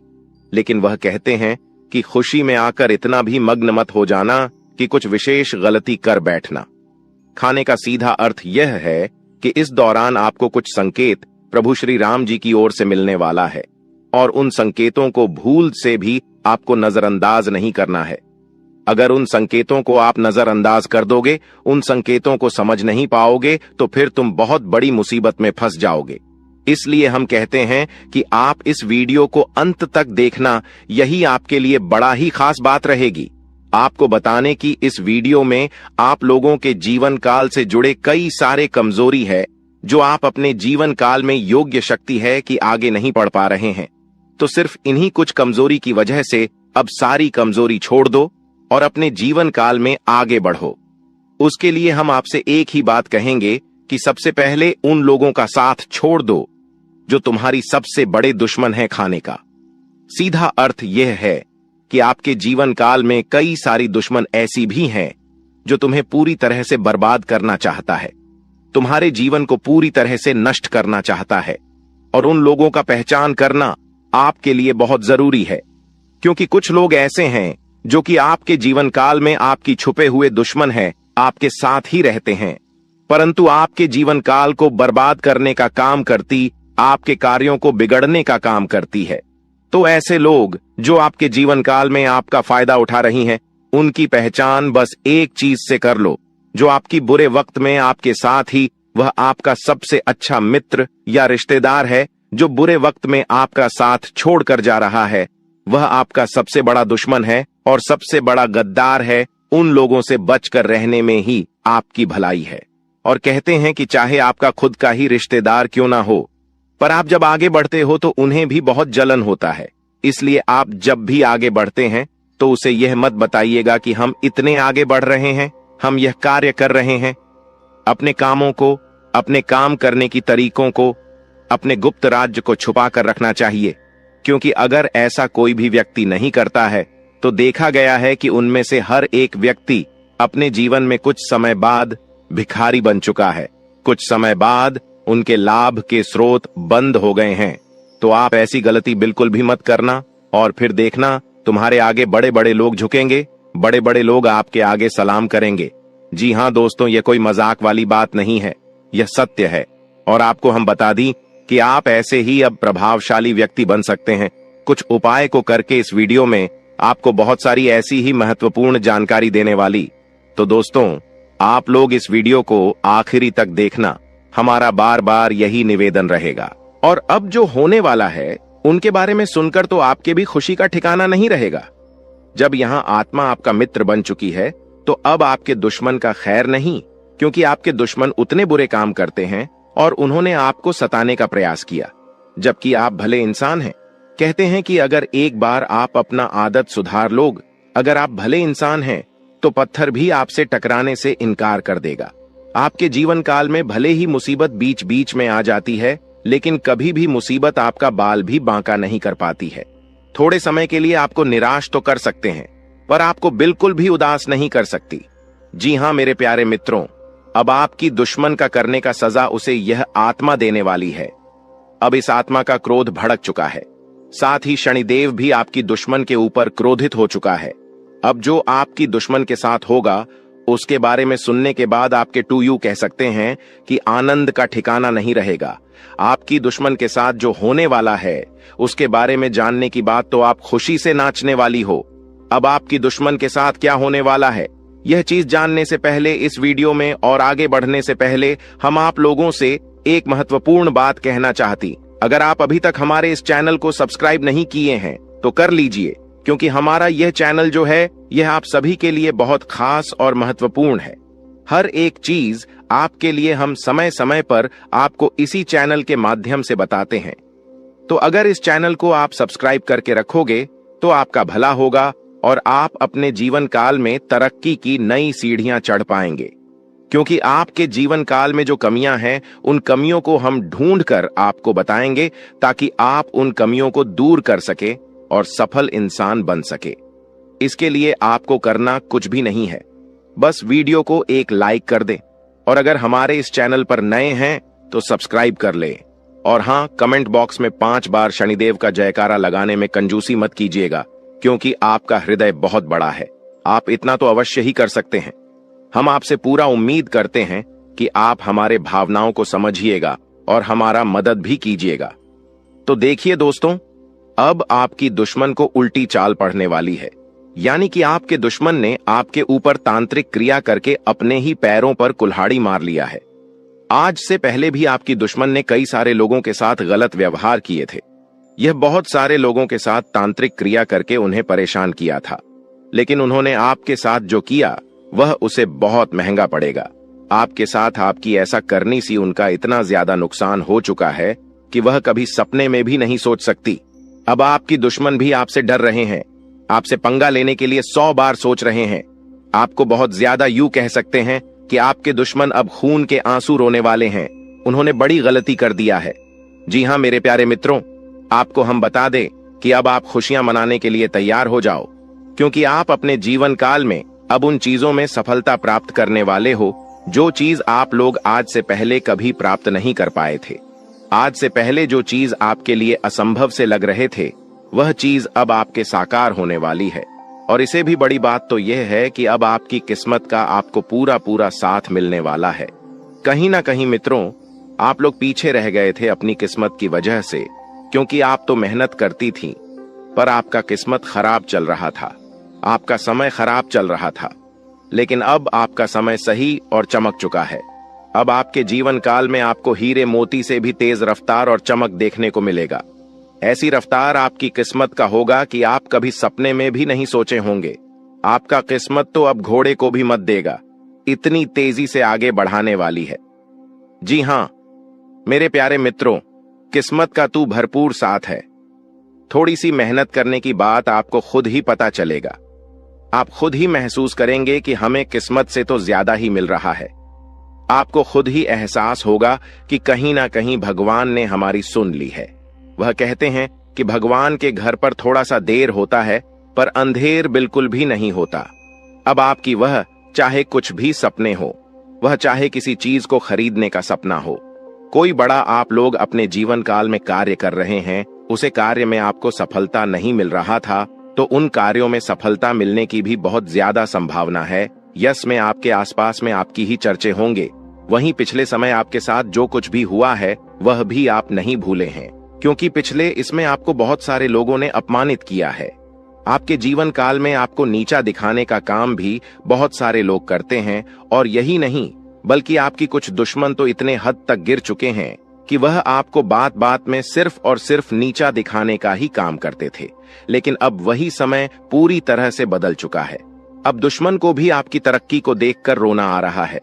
लेकिन वह कहते हैं कि खुशी में आकर इतना भी मग्न मत हो जाना कि कुछ विशेष गलती कर बैठना। खाने का सीधा अर्थ यह है कि इस दौरान आपको कुछ संकेत प्रभु श्री राम जी की ओर से मिलने वाला है, और उन संकेतों को भूल से भी आपको नजरअंदाज नहीं करना है। अगर उन संकेतों को आप नजरअंदाज कर दोगे, उन संकेतों को समझ नहीं पाओगे, तो फिर तुम बहुत बड़ी मुसीबत में फंस जाओगे। इसलिए हम कहते हैं कि आप इस वीडियो को अंत तक देखना, यही आपके लिए बड़ा ही खास बात रहेगी। आपको बताने की इस वीडियो में आप लोगों के जीवन काल से जुड़े कई सारे कमजोरी है, जो आप अपने जीवन काल में योग्य शक्ति है कि आगे नहीं बढ़ पा रहे हैं। तो सिर्फ इन्हीं कुछ कमजोरी की वजह से अब सारी कमजोरी छोड़ दो और अपने जीवन काल में आगे बढ़ो। उसके लिए हम आपसे एक ही बात कहेंगे कि सबसे पहले उन लोगों का साथ छोड़ दो जो तुम्हारी सबसे बड़े दुश्मन है खाने का। सीधा अर्थ यह है कि आपके जीवन काल में कई सारी दुश्मन ऐसी भी हैं जो तुम्हें पूरी तरह से बर्बाद करना चाहता है, तुम्हारे जीवन को पूरी तरह से नष्ट करना चाहता है। और उन लोगों का पहचान करना आपके लिए बहुत जरूरी है, क्योंकि कुछ लोग ऐसे हैं जो कि आपके जीवन काल में आपकी छुपे हुए दुश्मन है, आपके साथ ही रहते हैं, परंतु आपके जीवन काल को बर्बाद करने का काम करती, आपके कार्यों को बिगड़ने का काम करती है। तो ऐसे लोग जो आपके जीवन काल में आपका फायदा उठा रही हैं, उनकी पहचान बस एक चीज से कर लो, जो आपकी बुरे वक्त में आपके साथ ही वह आपका सबसे अच्छा मित्र या रिश्तेदार है, जो बुरे वक्त में आपका साथ छोड़कर जा रहा है, वह आपका सबसे बड़ा दुश्मन है और सबसे बड़ा गद्दार है। उन लोगों से बचकर रहने में ही आपकी भलाई है। और कहते हैं कि चाहे आपका खुद का ही रिश्तेदार क्यों ना हो, पर आप जब आगे बढ़ते हो तो उन्हें भी बहुत जलन होता है। इसलिए आप जब भी आगे बढ़ते हैं तो उसे यह मत बताइएगा कि हम इतने आगे बढ़ रहे हैं, हम यह कार्य कर रहे हैं। अपने कामों को, अपने काम करने की तरीकों को, अपने गुप्त राज्य को छुपा कर रखना चाहिए, क्योंकि अगर ऐसा कोई भी व्यक्ति नहीं करता है तो देखा गया है कि उनमें से हर एक व्यक्ति अपने जीवन में कुछ समय बाद भिखारी बन चुका है, कुछ समय बाद उनके लाभ के स्रोत बंद हो गए हैं। तो आप ऐसी गलती बिल्कुल भी मत करना, और फिर देखना तुम्हारे आगे बड़े बड़े लोग झुकेंगे, बड़े बड़े लोग आपके आगे सलाम करेंगे। जी हां दोस्तों, यह कोई मजाक वाली बात नहीं है, यह सत्य है। और आपको हम बता दी कि आप ऐसे ही अब प्रभावशाली व्यक्ति बन सकते हैं। कुछ उपाय को करके इस वीडियो में आपको बहुत सारी ऐसी ही महत्वपूर्ण जानकारी देने वाली। तो दोस्तों, आप लोग इस वीडियो को आखिरी तक देखना, हमारा बार बार यही निवेदन रहेगा। और अब जो होने वाला है उनके बारे में सुनकर तो आपके भी खुशी का ठिकाना नहीं रहेगा। जब यहाँ आत्मा आपका मित्र बन चुकी है तो अब आपके दुश्मन का खैर नहीं, क्योंकि आपके दुश्मन उतने बुरे काम करते हैं और उन्होंने आपको सताने का प्रयास किया, जबकि आप भले इंसान हैं। कहते हैं कि अगर एक बार आप अपना आदत सुधार लोग, अगर आप भले इंसान हैं, तो पत्थर भी आपसे टकराने से इनकार कर देगा। आपके जीवन काल में भले ही मुसीबत बीच बीच में आ जाती है, लेकिन कभी भी मुसीबत आपका बाल भी बांका नहीं कर पाती है। थोड़े समय के लिए आपको निराश तो कर सकते हैं, पर आपको बिल्कुल भी उदास नहीं कर सकती। जी हां मेरे प्यारे मित्रों, अब आपकी दुश्मन का करने का सजा उसे यह आत्मा देने वाली है। अब इस आत्मा का क्रोध भड़क चुका है, साथ ही शनिदेव भी आपकी दुश्मन के ऊपर क्रोधित हो चुका है। अब जो आपकी दुश्मन के साथ होगा उसके बारे में सुनने के बाद आपके टू यू कह सकते हैं कि आनंद का ठिकाना नहीं रहेगा। आपकी दुश्मन के साथ जो होने वाला है उसके बारे में जानने की बात तो आप खुशी से नाचने वाली हो। अब आपकी दुश्मन के साथ क्या होने वाला है, यह चीज जानने से पहले इस वीडियो में और आगे बढ़ने से पहले हम आप लोगों से एक महत्वपूर्ण बात कहना चाहती। अगर आप अभी तक हमारे इस चैनल को सब्सक्राइब नहीं किए हैं तो कर लीजिए, क्योंकि हमारा यह चैनल जो है यह आप सभी के लिए बहुत खास और महत्वपूर्ण है। हर एक चीज आपके लिए हम समय समय पर आपको इसी चैनल के माध्यम से बताते हैं। तो अगर इस चैनल को आप सब्सक्राइब करके रखोगे तो आपका भला होगा और आप अपने जीवन काल में तरक्की की नई सीढ़ियां चढ़ पाएंगे। क्योंकि आपके जीवन काल में जो कमियां हैं उन कमियों को हम ढूंढकर आपको बताएंगे ताकि आप उन कमियों को दूर कर सके और सफल इंसान बन सके। इसके लिए आपको करना कुछ भी नहीं है, बस वीडियो को एक लाइक कर दें और अगर हमारे इस चैनल पर नए हैं तो सब्सक्राइब कर लें। और हां, कमेंट बॉक्स में 5 बार शनिदेव का जयकारा लगाने में कंजूसी मत कीजिएगा, क्योंकि आपका हृदय बहुत बड़ा है। आप इतना तो अवश्य ही कर सकते हैं। हम आपसे पूरा उम्मीद करते हैं कि आप हमारे भावनाओं को समझिएगा और हमारा मदद भी कीजिएगा। तो देखिए दोस्तों, अब आपकी दुश्मन को उल्टी चाल पड़ने वाली है, यानी कि आपके दुश्मन ने आपके ऊपर तांत्रिक क्रिया करके अपने ही पैरों पर कुल्हाड़ी मार लिया है। आज से पहले भी आपकी दुश्मन ने कई सारे लोगों के साथ गलत व्यवहार किए थे। यह बहुत सारे लोगों के साथ तांत्रिक क्रिया करके उन्हें परेशान किया था, लेकिन उन्होंने आपके साथ जो किया वह उसे बहुत महंगा पड़ेगा। आपके साथ आपकी ऐसा करनी सी उनका इतना ज्यादा नुकसान हो चुका है कि वह कभी सपने में भी नहीं सोच सकती। अब आपकी दुश्मन भी आपसे डर रहे हैं, आपसे पंगा लेने के लिए 100 बार सोच रहे हैं। आपको बहुत ज्यादा यूं कह सकते हैं कि आपके दुश्मन अब खून के आंसू रोने वाले हैं। उन्होंने बड़ी गलती कर दिया है। जी हां मेरे प्यारे मित्रों, आपको हम बता दें कि अब आप खुशियां मनाने के लिए तैयार हो जाओ, क्योंकि आप अपने जीवन काल में अब उन चीजों में सफलता प्राप्त करने वाले हो जो चीज आप लोग आज से पहले कभी प्राप्त नहीं कर पाए थे। आज से पहले जो चीज आपके लिए असंभव से लग रहे थे वह चीज अब आपके साकार होने वाली है। और इसे भी बड़ी बात तो यह है कि अब आपकी किस्मत का आपको पूरा पूरा साथ मिलने वाला है। कहीं ना कहीं मित्रों, आप लोग पीछे रह गए थे अपनी किस्मत की वजह से, क्योंकि आप तो मेहनत करती थी, पर आपका किस्मत खराब चल रहा था, आपका समय खराब चल रहा था। लेकिन अब आपका समय सही और चमक चुका है। अब आपके जीवन काल में आपको हीरे मोती से भी तेज रफ्तार और चमक देखने को मिलेगा। ऐसी रफ्तार आपकी किस्मत का होगा कि आप कभी सपने में भी नहीं सोचे होंगे। आपका किस्मत तो अब घोड़े को भी मत देगा, इतनी तेजी से आगे बढ़ाने वाली है। जी हां मेरे प्यारे मित्रों, किस्मत का तू भरपूर साथ है। थोड़ी सी मेहनत करने की बात आपको खुद ही पता चलेगा। आप खुद ही महसूस करेंगे कि हमें किस्मत से तो ज्यादा ही मिल रहा है। आपको खुद ही एहसास होगा कि कहीं ना कहीं भगवान ने हमारी सुन ली है। वह कहते हैं कि भगवान के घर पर थोड़ा सा देर होता है पर अंधेर बिल्कुल भी नहीं होता। अब आपकी वह चाहे कुछ भी सपने हो, वह चाहे किसी चीज को खरीदने का सपना हो, कोई बड़ा आप लोग अपने जीवन काल में कार्य कर रहे हैं, उसे कार्य में आपको सफलता नहीं मिल रहा था, तो उन कार्यों में सफलता मिलने की भी बहुत ज्यादा संभावना है। यश में आपके आसपास में आपकी ही चर्चे होंगे। वहीं पिछले समय आपके साथ जो कुछ भी हुआ है वह भी आप नहीं भूले हैं, क्योंकि पिछले इसमें आपको बहुत सारे लोगों ने अपमानित किया है। आपके जीवन काल में आपको नीचा दिखाने का काम भी बहुत सारे लोग करते हैं। और यही नहीं, बल्कि आपकी कुछ दुश्मन तो इतने हद तक गिर चुके हैं कि वह आपको बात बात में सिर्फ और सिर्फ नीचा दिखाने का ही काम करते थे। लेकिन अब वही समय पूरी तरह से बदल चुका है। अब दुश्मन को भी आपकी तरक्की को देखकर रोना आ रहा है।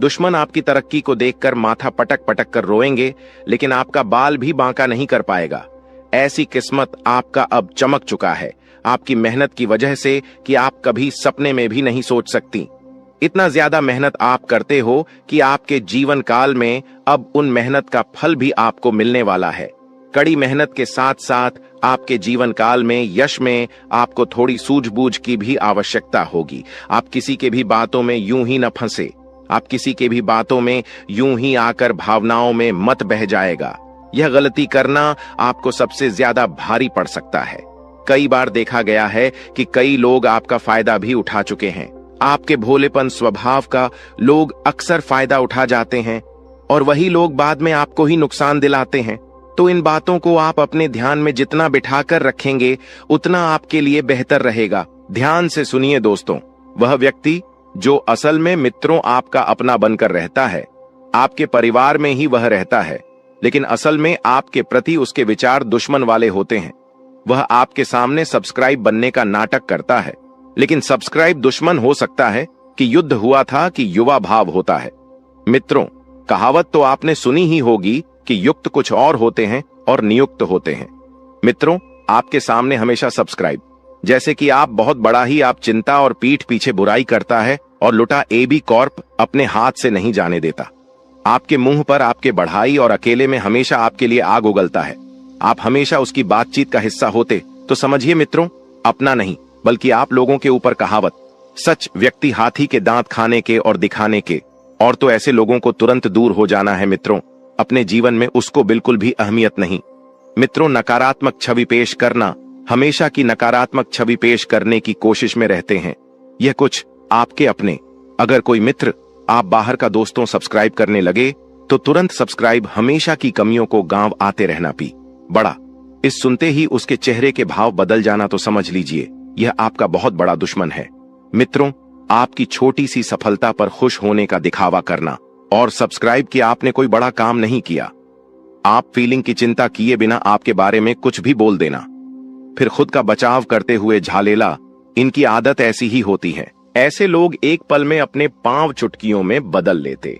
दुश्मन आपकी तरक्की को देखकर माथा पटक पटक कर रोएंगे, लेकिन आपका बाल भी बांका नहीं कर पाएगा। ऐसी किस्मत आपका अब चमक चुका है, आपकी मेहनत की वजह से कि आप कभी सपने में भी नहीं सोच सकती। इतना ज्यादा मेहनत आप करते हो कि आपके जीवन काल में अब उन मेहनत का फल भी आपको मिलने वाला है। कड़ी मेहनत के साथ साथ आपके जीवन काल में यश में आपको थोड़ी सूझबूझ की भी आवश्यकता होगी। आप किसी के भी बातों में यूं ही न फंसे, आप किसी के भी बातों में यूं ही आकर भावनाओं में मत बह जाएगा। यह गलती करना आपको सबसे ज्यादा भारी पड़ सकता है। कई बार देखा गया है कि कई लोग आपका फायदा भी उठा चुके हैं। आपके भोलेपन स्वभाव का लोग अक्सर फायदा उठा जाते हैं और वही लोग बाद में आपको ही नुकसान दिलाते हैं। तो इन बातों को आप अपने ध्यान में जितना बिठाकर रखेंगे उतना आपके लिए बेहतर रहेगा। ध्यान से सुनिए दोस्तों, वह व्यक्ति जो असल में मित्रों आपका अपना बनकर रहता है, आपके परिवार में ही वह रहता है, लेकिन असल में आपके प्रति उसके विचार दुश्मन वाले होते हैं। वह आपके सामने सब्सक्राइब बनने का नाटक करता है, लेकिन सब्सक्राइब दुश्मन हो सकता है कि युद्ध हुआ था कि युवा भाव होता है। मित्रों, कहावत तो आपने सुनी ही होगी कि युक्त कुछ और होते हैं और नियुक्त होते हैं। मित्रों, आपके सामने हमेशा सब्सक्राइब, जैसे कि आप बहुत बड़ा ही आप चिंता और पीठ पीछे बुराई करता है और लुटा AB कॉर्प अपने हाथ से नहीं जाने देता। आपके मुंह पर आपके बढ़ाई और अकेले में हमेशा आपके लिए आग उगलता है। आप हमेशा उसकी बातचीत का हिस्सा होते तो समझिए मित्रों, अपना नहीं बल्कि आप लोगों के ऊपर कहावत, सच व्यक्ति हाथी के दांत खाने के और दिखाने के, और तो ऐसे लोगों को तुरंत दूर हो जाना है मित्रों। अपने जीवन में उसको बिल्कुल भी अहमियत नहीं। मित्रों, नकारात्मक छवि पेश करना, हमेशा की नकारात्मक छवि पेश करने की कोशिश में रहते हैं। यह कुछ आपके अपने। अगर कोई मित्र आप बाहर का दोस्तों सब्सक्राइब करने लगे तो तुरंत सब्सक्राइब, हमेशा की कमियों को गांव आते रहना पी बड़ा। इस सुनते ही उसके चेहरे के भाव बदल जाना तो समझ लीजिए यह आपका बहुत बड़ा दुश्मन है। मित्रों, आपकी छोटी सी सफलता पर खुश होने का दिखावा करना और सब्सक्राइब किया आपने कोई बड़ा काम नहीं किया। आप फीलिंग की चिंता किए बिना आपके बारे में कुछ भी बोल देना, फिर खुद का बचाव करते हुए झालेला, इनकी आदत ऐसी ही होती है। ऐसे लोग एक पल में अपने पांव चुटकियों में बदल लेते।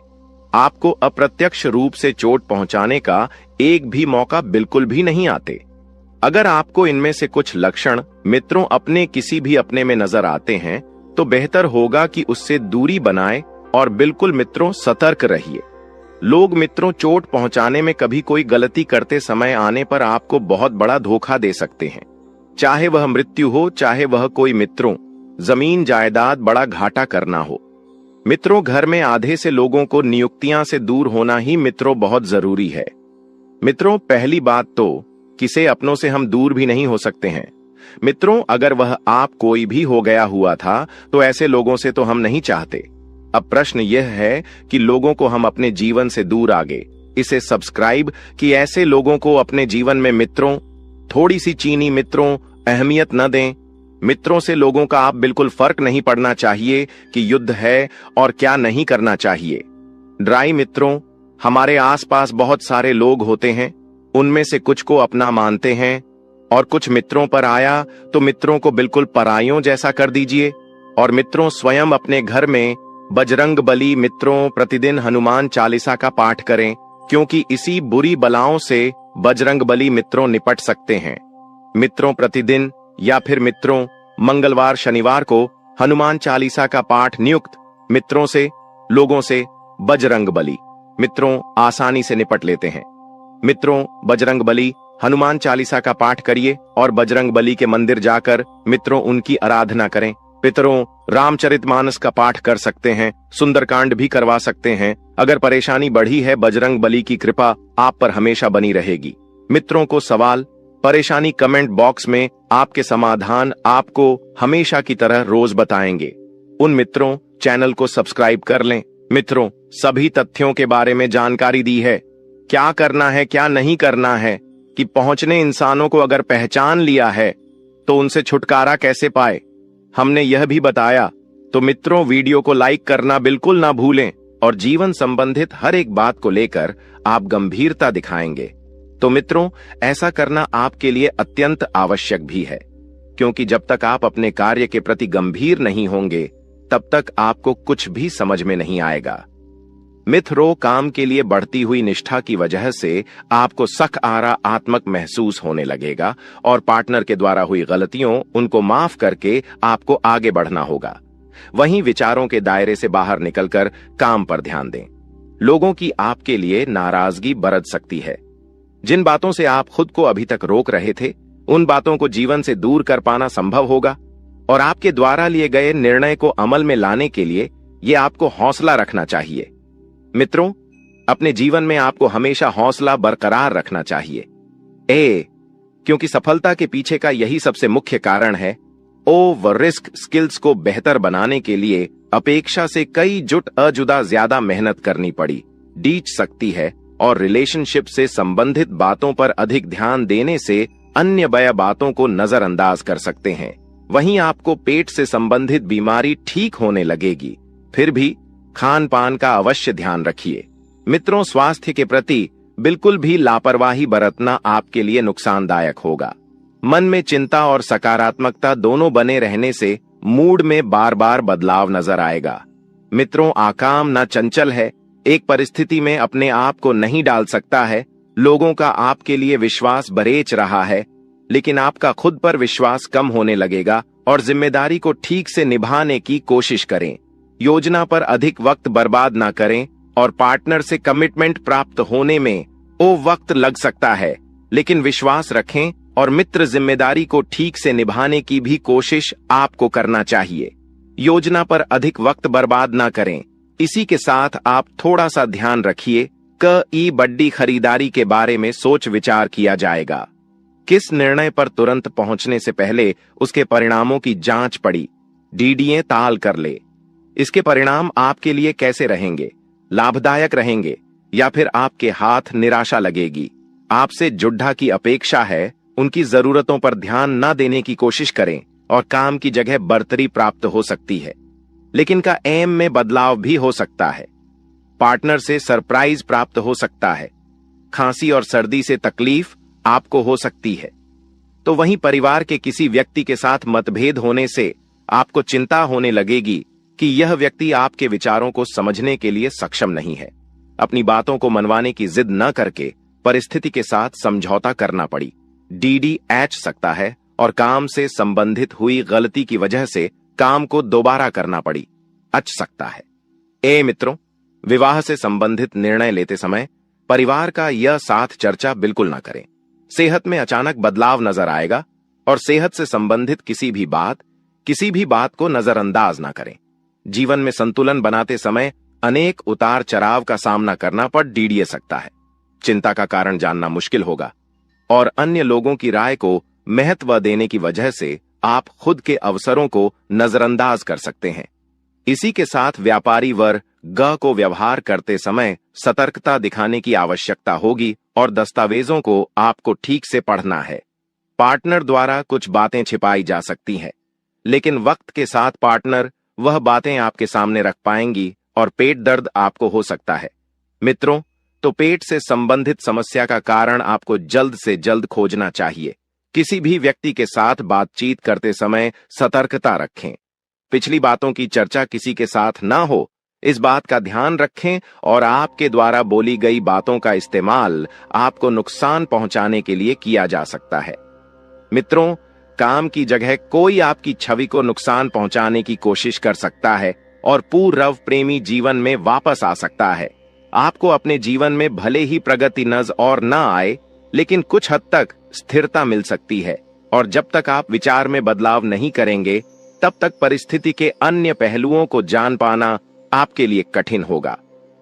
आपको अप्रत्यक्ष रूप से चोट पहुंचाने का एक भी मौका बिल्कुल भी नहीं आते। अगर आपको इनमें से कुछ लक्षण मित्रों अपने किसी भी अपने में नजर आते हैं तो बेहतर होगा कि उससे दूरी बनाए और बिल्कुल मित्रों सतर्क रहिए। लोग मित्रों चोट पहुंचाने में कभी कोई गलती करते समय आने पर आपको बहुत बड़ा धोखा दे सकते हैं। चाहे वह मृत्यु हो, चाहे वह कोई मित्रों जमीन जायदाद बड़ा घाटा करना हो। मित्रों, घर में आधे से लोगों को नियुक्तियां से दूर होना ही मित्रों बहुत जरूरी है। मित्रों, पहली बात तो किसे अपनों से हम दूर भी नहीं हो सकते हैं। मित्रों, अगर वह आप कोई भी हो गया हुआ था तो ऐसे लोगों से तो हम नहीं चाहते। अब प्रश्न यह है कि लोगों को हम अपने जीवन से दूर आगे इसे सब्सक्राइब कि ऐसे लोगों को अपने जीवन में मित्रों थोड़ी सी चीनी मित्रों अहमियत न दें। मित्रों से लोगों का आप बिल्कुल फर्क नहीं पड़ना चाहिए कि युद्ध है और क्या नहीं करना चाहिए। ड्राई मित्रों, हमारे आसपास बहुत सारे लोग होते हैं, उनमें से कुछ को अपना मानते हैं और कुछ मित्रों पर आया तो मित्रों को बिल्कुल परायों जैसा कर दीजिए। और मित्रों, स्वयं अपने घर में बजरंग बली मित्रों प्रतिदिन हनुमान चालीसा का पाठ करें, क्योंकि इसी बुरी बलाओं से बजरंग बली मित्रों निपट सकते हैं। मित्रों, प्रतिदिन या फिर मित्रों मंगलवार शनिवार को हनुमान चालीसा का पाठ नियुक्त मित्रों से लोगों से बजरंग बली मित्रों आसानी से निपट लेते हैं। मित्रों, बजरंग बली हनुमान चालीसा का पाठ करिए और बजरंग बली के मंदिर जाकर मित्रों उनकी आराधना करें। पितरों, रामचरितमानस का पाठ कर सकते हैं, सुंदरकांड भी करवा सकते हैं। अगर परेशानी बढ़ी है, बजरंग बली की कृपा आप पर हमेशा बनी रहेगी। मित्रों को सवाल परेशानी कमेंट बॉक्स में आपके समाधान आपको हमेशा की तरह रोज बताएंगे। उन मित्रों चैनल को सब्सक्राइब कर लें। मित्रों, सभी तथ्यों के बारे में जानकारी दी है, क्या करना है क्या नहीं करना है, कि पहुंचने इंसानों को अगर पहचान लिया है तो उनसे छुटकारा कैसे पाए, हमने यह भी बताया। तो मित्रों, वीडियो को लाइक करना बिल्कुल ना भूलें और जीवन संबंधित हर एक बात को लेकर आप गंभीरता दिखाएंगे। तो मित्रों, ऐसा करना आपके लिए अत्यंत आवश्यक भी है, क्योंकि जब तक आप अपने कार्य के प्रति गंभीर नहीं होंगे तब तक आपको कुछ भी समझ में नहीं आएगा। मित्रों, काम के लिए बढ़ती हुई निष्ठा की वजह से आपको सकारात्मक महसूस होने लगेगा और पार्टनर के द्वारा हुई गलतियों उनको माफ करके आपको आगे बढ़ना होगा। वहीं विचारों के दायरे से बाहर निकलकर काम पर ध्यान दें। लोगों की आपके लिए नाराजगी बरत सकती है। जिन बातों से आप खुद को अभी तक रोक रहे थे, उन बातों को जीवन से दूर कर पाना संभव होगा और आपके द्वारा लिए गए निर्णय को अमल में लाने के लिए ये आपको हौसला रखना चाहिए। मित्रों, अपने जीवन में आपको हमेशा हौसला बरकरार रखना चाहिए। क्योंकि सफलता के पीछे का यही सबसे मुख्य कारण है ओवर रिस्क स्किल्स को बेहतर बनाने के लिए अपेक्षा से कई जुट अजुदा ज्यादा मेहनत करनी पड़ी डीच सकती है और रिलेशनशिप से संबंधित बातों पर अधिक ध्यान देने से अन्य बया बातों को नजरअंदाज कर सकते हैं। वहीं आपको पेट से संबंधित बीमारी ठीक होने लगेगी। फिर भी खान पान का अवश्य ध्यान रखिए। मित्रों, स्वास्थ्य के प्रति बिल्कुल भी लापरवाही बरतना आपके लिए नुकसानदायक होगा। मन में चिंता और सकारात्मकता दोनों बने रहने से मूड में बार बार बदलाव नजर आएगा। मित्रों, आकाम ना चंचल है, एक परिस्थिति में अपने आप को नहीं डाल सकता है। लोगों का आपके लिए विश्वास बरेच रहा है, लेकिन आपका खुद पर विश्वास कम होने लगेगा और जिम्मेदारी को ठीक से निभाने की कोशिश करें। योजना पर अधिक वक्त बर्बाद ना करें और पार्टनर से कमिटमेंट प्राप्त होने में वक्त लग सकता है, लेकिन विश्वास रखें और मित्र जिम्मेदारी को ठीक से निभाने की भी कोशिश आपको करना चाहिए। योजना पर अधिक वक्त बर्बाद ना करें। इसी के साथ आप थोड़ा सा ध्यान रखिए कि बड़ी खरीदारी के बारे में सोच विचार किया जाएगा। किस निर्णय पर तुरंत पहुंचने से पहले उसके परिणामों की जांच पड़ी डीडीए ताल कर ले। इसके परिणाम आपके लिए कैसे रहेंगे, लाभदायक रहेंगे या फिर आपके हाथ निराशा लगेगी। आपसे जुड्ढा की अपेक्षा है, उनकी जरूरतों पर ध्यान न देने की कोशिश करें और काम की जगह बढ़तरी प्राप्त हो सकती है, लेकिन का एम में बदलाव भी हो सकता है। पार्टनर से सरप्राइज प्राप्त हो सकता है। खांसी और सर्दी से तकलीफ आपको हो सकती है। तो वहीं परिवार के किसी व्यक्ति के साथ मतभेद होने से आपको चिंता होने लगेगी कि यह व्यक्ति आपके विचारों को समझने के लिए सक्षम नहीं है। अपनी बातों को मनवाने की जिद न करके परिस्थिति के साथ समझौता करना पड़ी। डीडी एच सकता है और काम से संबंधित हुई गलती की वजह से काम को दोबारा करना पड़ी अच सकता है। मित्रों, विवाह से संबंधित निर्णय लेते समय परिवार का यह साथ चर्चा बिल्कुल ना करें। सेहत में अचानक बदलाव नजर आएगा और सेहत से संबंधित किसी भी बात को नजरअंदाज ना करें। जीवन में संतुलन बनाते समय अनेक उतार चढ़ाव का सामना करना पड़ डीडीए सकता है। चिंता का कारण जानना मुश्किल होगा और अन्य लोगों की राय को महत्व देने की वजह से आप खुद के अवसरों को नजरअंदाज कर सकते हैं। इसी के साथ व्यापारी वर्ग को व्यवहार करते समय सतर्कता दिखाने की आवश्यकता होगी और दस्तावेजों को आपको ठीक से पढ़ना है। पार्टनर द्वारा कुछ बातें छिपाई जा सकती हैं, लेकिन वक्त के साथ पार्टनर वह बातें आपके सामने रख पाएंगी और पेट दर्द आपको हो सकता है। मित्रों, तो पेट से संबंधित समस्या का कारण आपको जल्द से जल्द खोजना चाहिए। किसी भी व्यक्ति के साथ बातचीत करते समय सतर्कता रखें। पिछली बातों की चर्चा किसी के साथ ना हो, इस बात का ध्यान रखें और आपके द्वारा बोली गई बातों का इस्तेमाल आपको नुकसान पहुंचाने के लिए किया जा सकता है। मित्रों, काम की जगह कोई आपकी छवि को नुकसान पहुंचाने की कोशिश कर सकता है और पूर्व प्रेमी जीवन में वापस आ सकता है। आपको अपने जीवन में भले ही प्रगति नजर और न आए, लेकिन कुछ हद तक स्थिरता मिल सकती है और जब तक आप विचार में बदलाव नहीं करेंगे, तब तक परिस्थिति के अन्य पहलुओं को जान पाना आपके लिए कठिन होगा।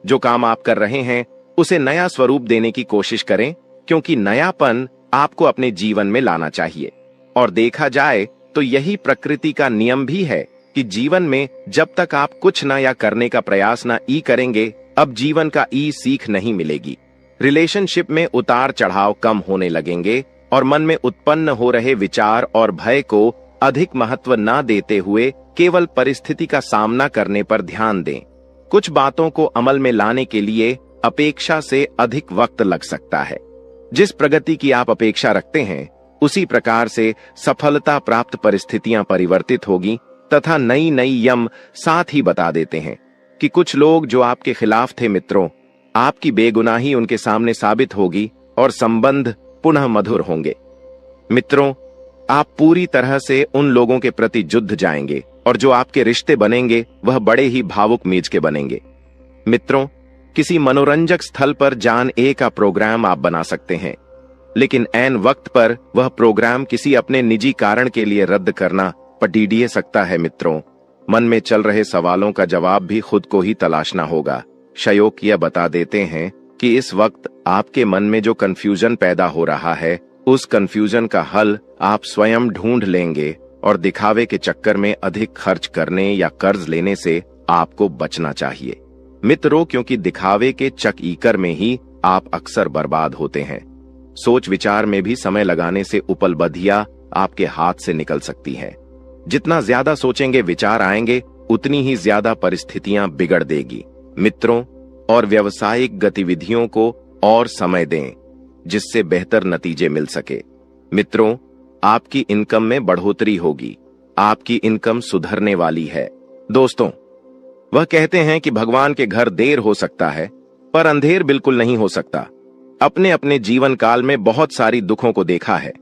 जो काम आप कर रहे हैं उसे नया स्वरूप देने की कोशिश करें, क्योंकि नयापन आपको अपने जीवन में लाना चाहिए। और देखा जाए तो यही प्रकृति का नियम भी है कि जीवन में जब तक आप कुछ नया करने का प्रयास न करेंगे, अब जीवन का सीख नहीं मिलेगी। रिलेशनशिप में उतार चढ़ाव कम होने लगेंगे और मन में उत्पन्न हो रहे विचार और भय को अधिक महत्व न देते हुए केवल परिस्थिति का सामना करने पर ध्यान दें। कुछ बातों को अमल में लाने के लिए अपेक्षा से अधिक वक्त लग सकता है। जिस प्रगति की आप अपेक्षा रखते हैं, उसी प्रकार से सफलता प्राप्त परिस्थितियां परिवर्तित होगी तथा नई नई यम साथ ही बता देते हैं कि कुछ लोग जो आपके खिलाफ थे, मित्रों, आपकी बेगुनाही उनके सामने साबित होगी और संबंध पुनः मधुर होंगे। मित्रों, आप पूरी तरह से उन लोगों के प्रति जुड़ जाएंगे और जो आपके रिश्ते बनेंगे वह बड़े ही भावुक मीज के बनेंगे। मित्रों, किसी मनोरंजक स्थल पर जान का प्रोग्राम आप बना सकते हैं, लेकिन ऐन वक्त पर वह प्रोग्राम किसी अपने निजी कारण के लिए रद्द करना पटीडिए सकता है। मित्रों, मन में चल रहे सवालों का जवाब भी खुद को ही तलाशना होगा। शयोक यह बता देते हैं कि इस वक्त आपके मन में जो कंफ्यूजन पैदा हो रहा है, उस कंफ्यूजन का हल आप स्वयं ढूंढ लेंगे और दिखावे के चक्कर में अधिक खर्च करने या कर्ज लेने से आपको बचना चाहिए मित्रों, क्योंकि दिखावे के चक्कर में ही आप अक्सर बर्बाद होते हैं। सोच विचार में भी समय लगाने से उपलब्धियां आपके हाथ से निकल सकती हैं। जितना ज्यादा सोचेंगे विचार आएंगे, उतनी ही ज्यादा परिस्थितियां बिगड़ देगी मित्रों। और व्यावसायिक गतिविधियों को और समय दें जिससे बेहतर नतीजे मिल सके मित्रों। आपकी इनकम में बढ़ोतरी होगी, आपकी इनकम सुधरने वाली है दोस्तों। वह कहते हैं कि भगवान के घर देर हो सकता है पर अंधेर बिल्कुल नहीं हो सकता। अपने अपने जीवन काल में बहुत सारी दुखों को देखा है।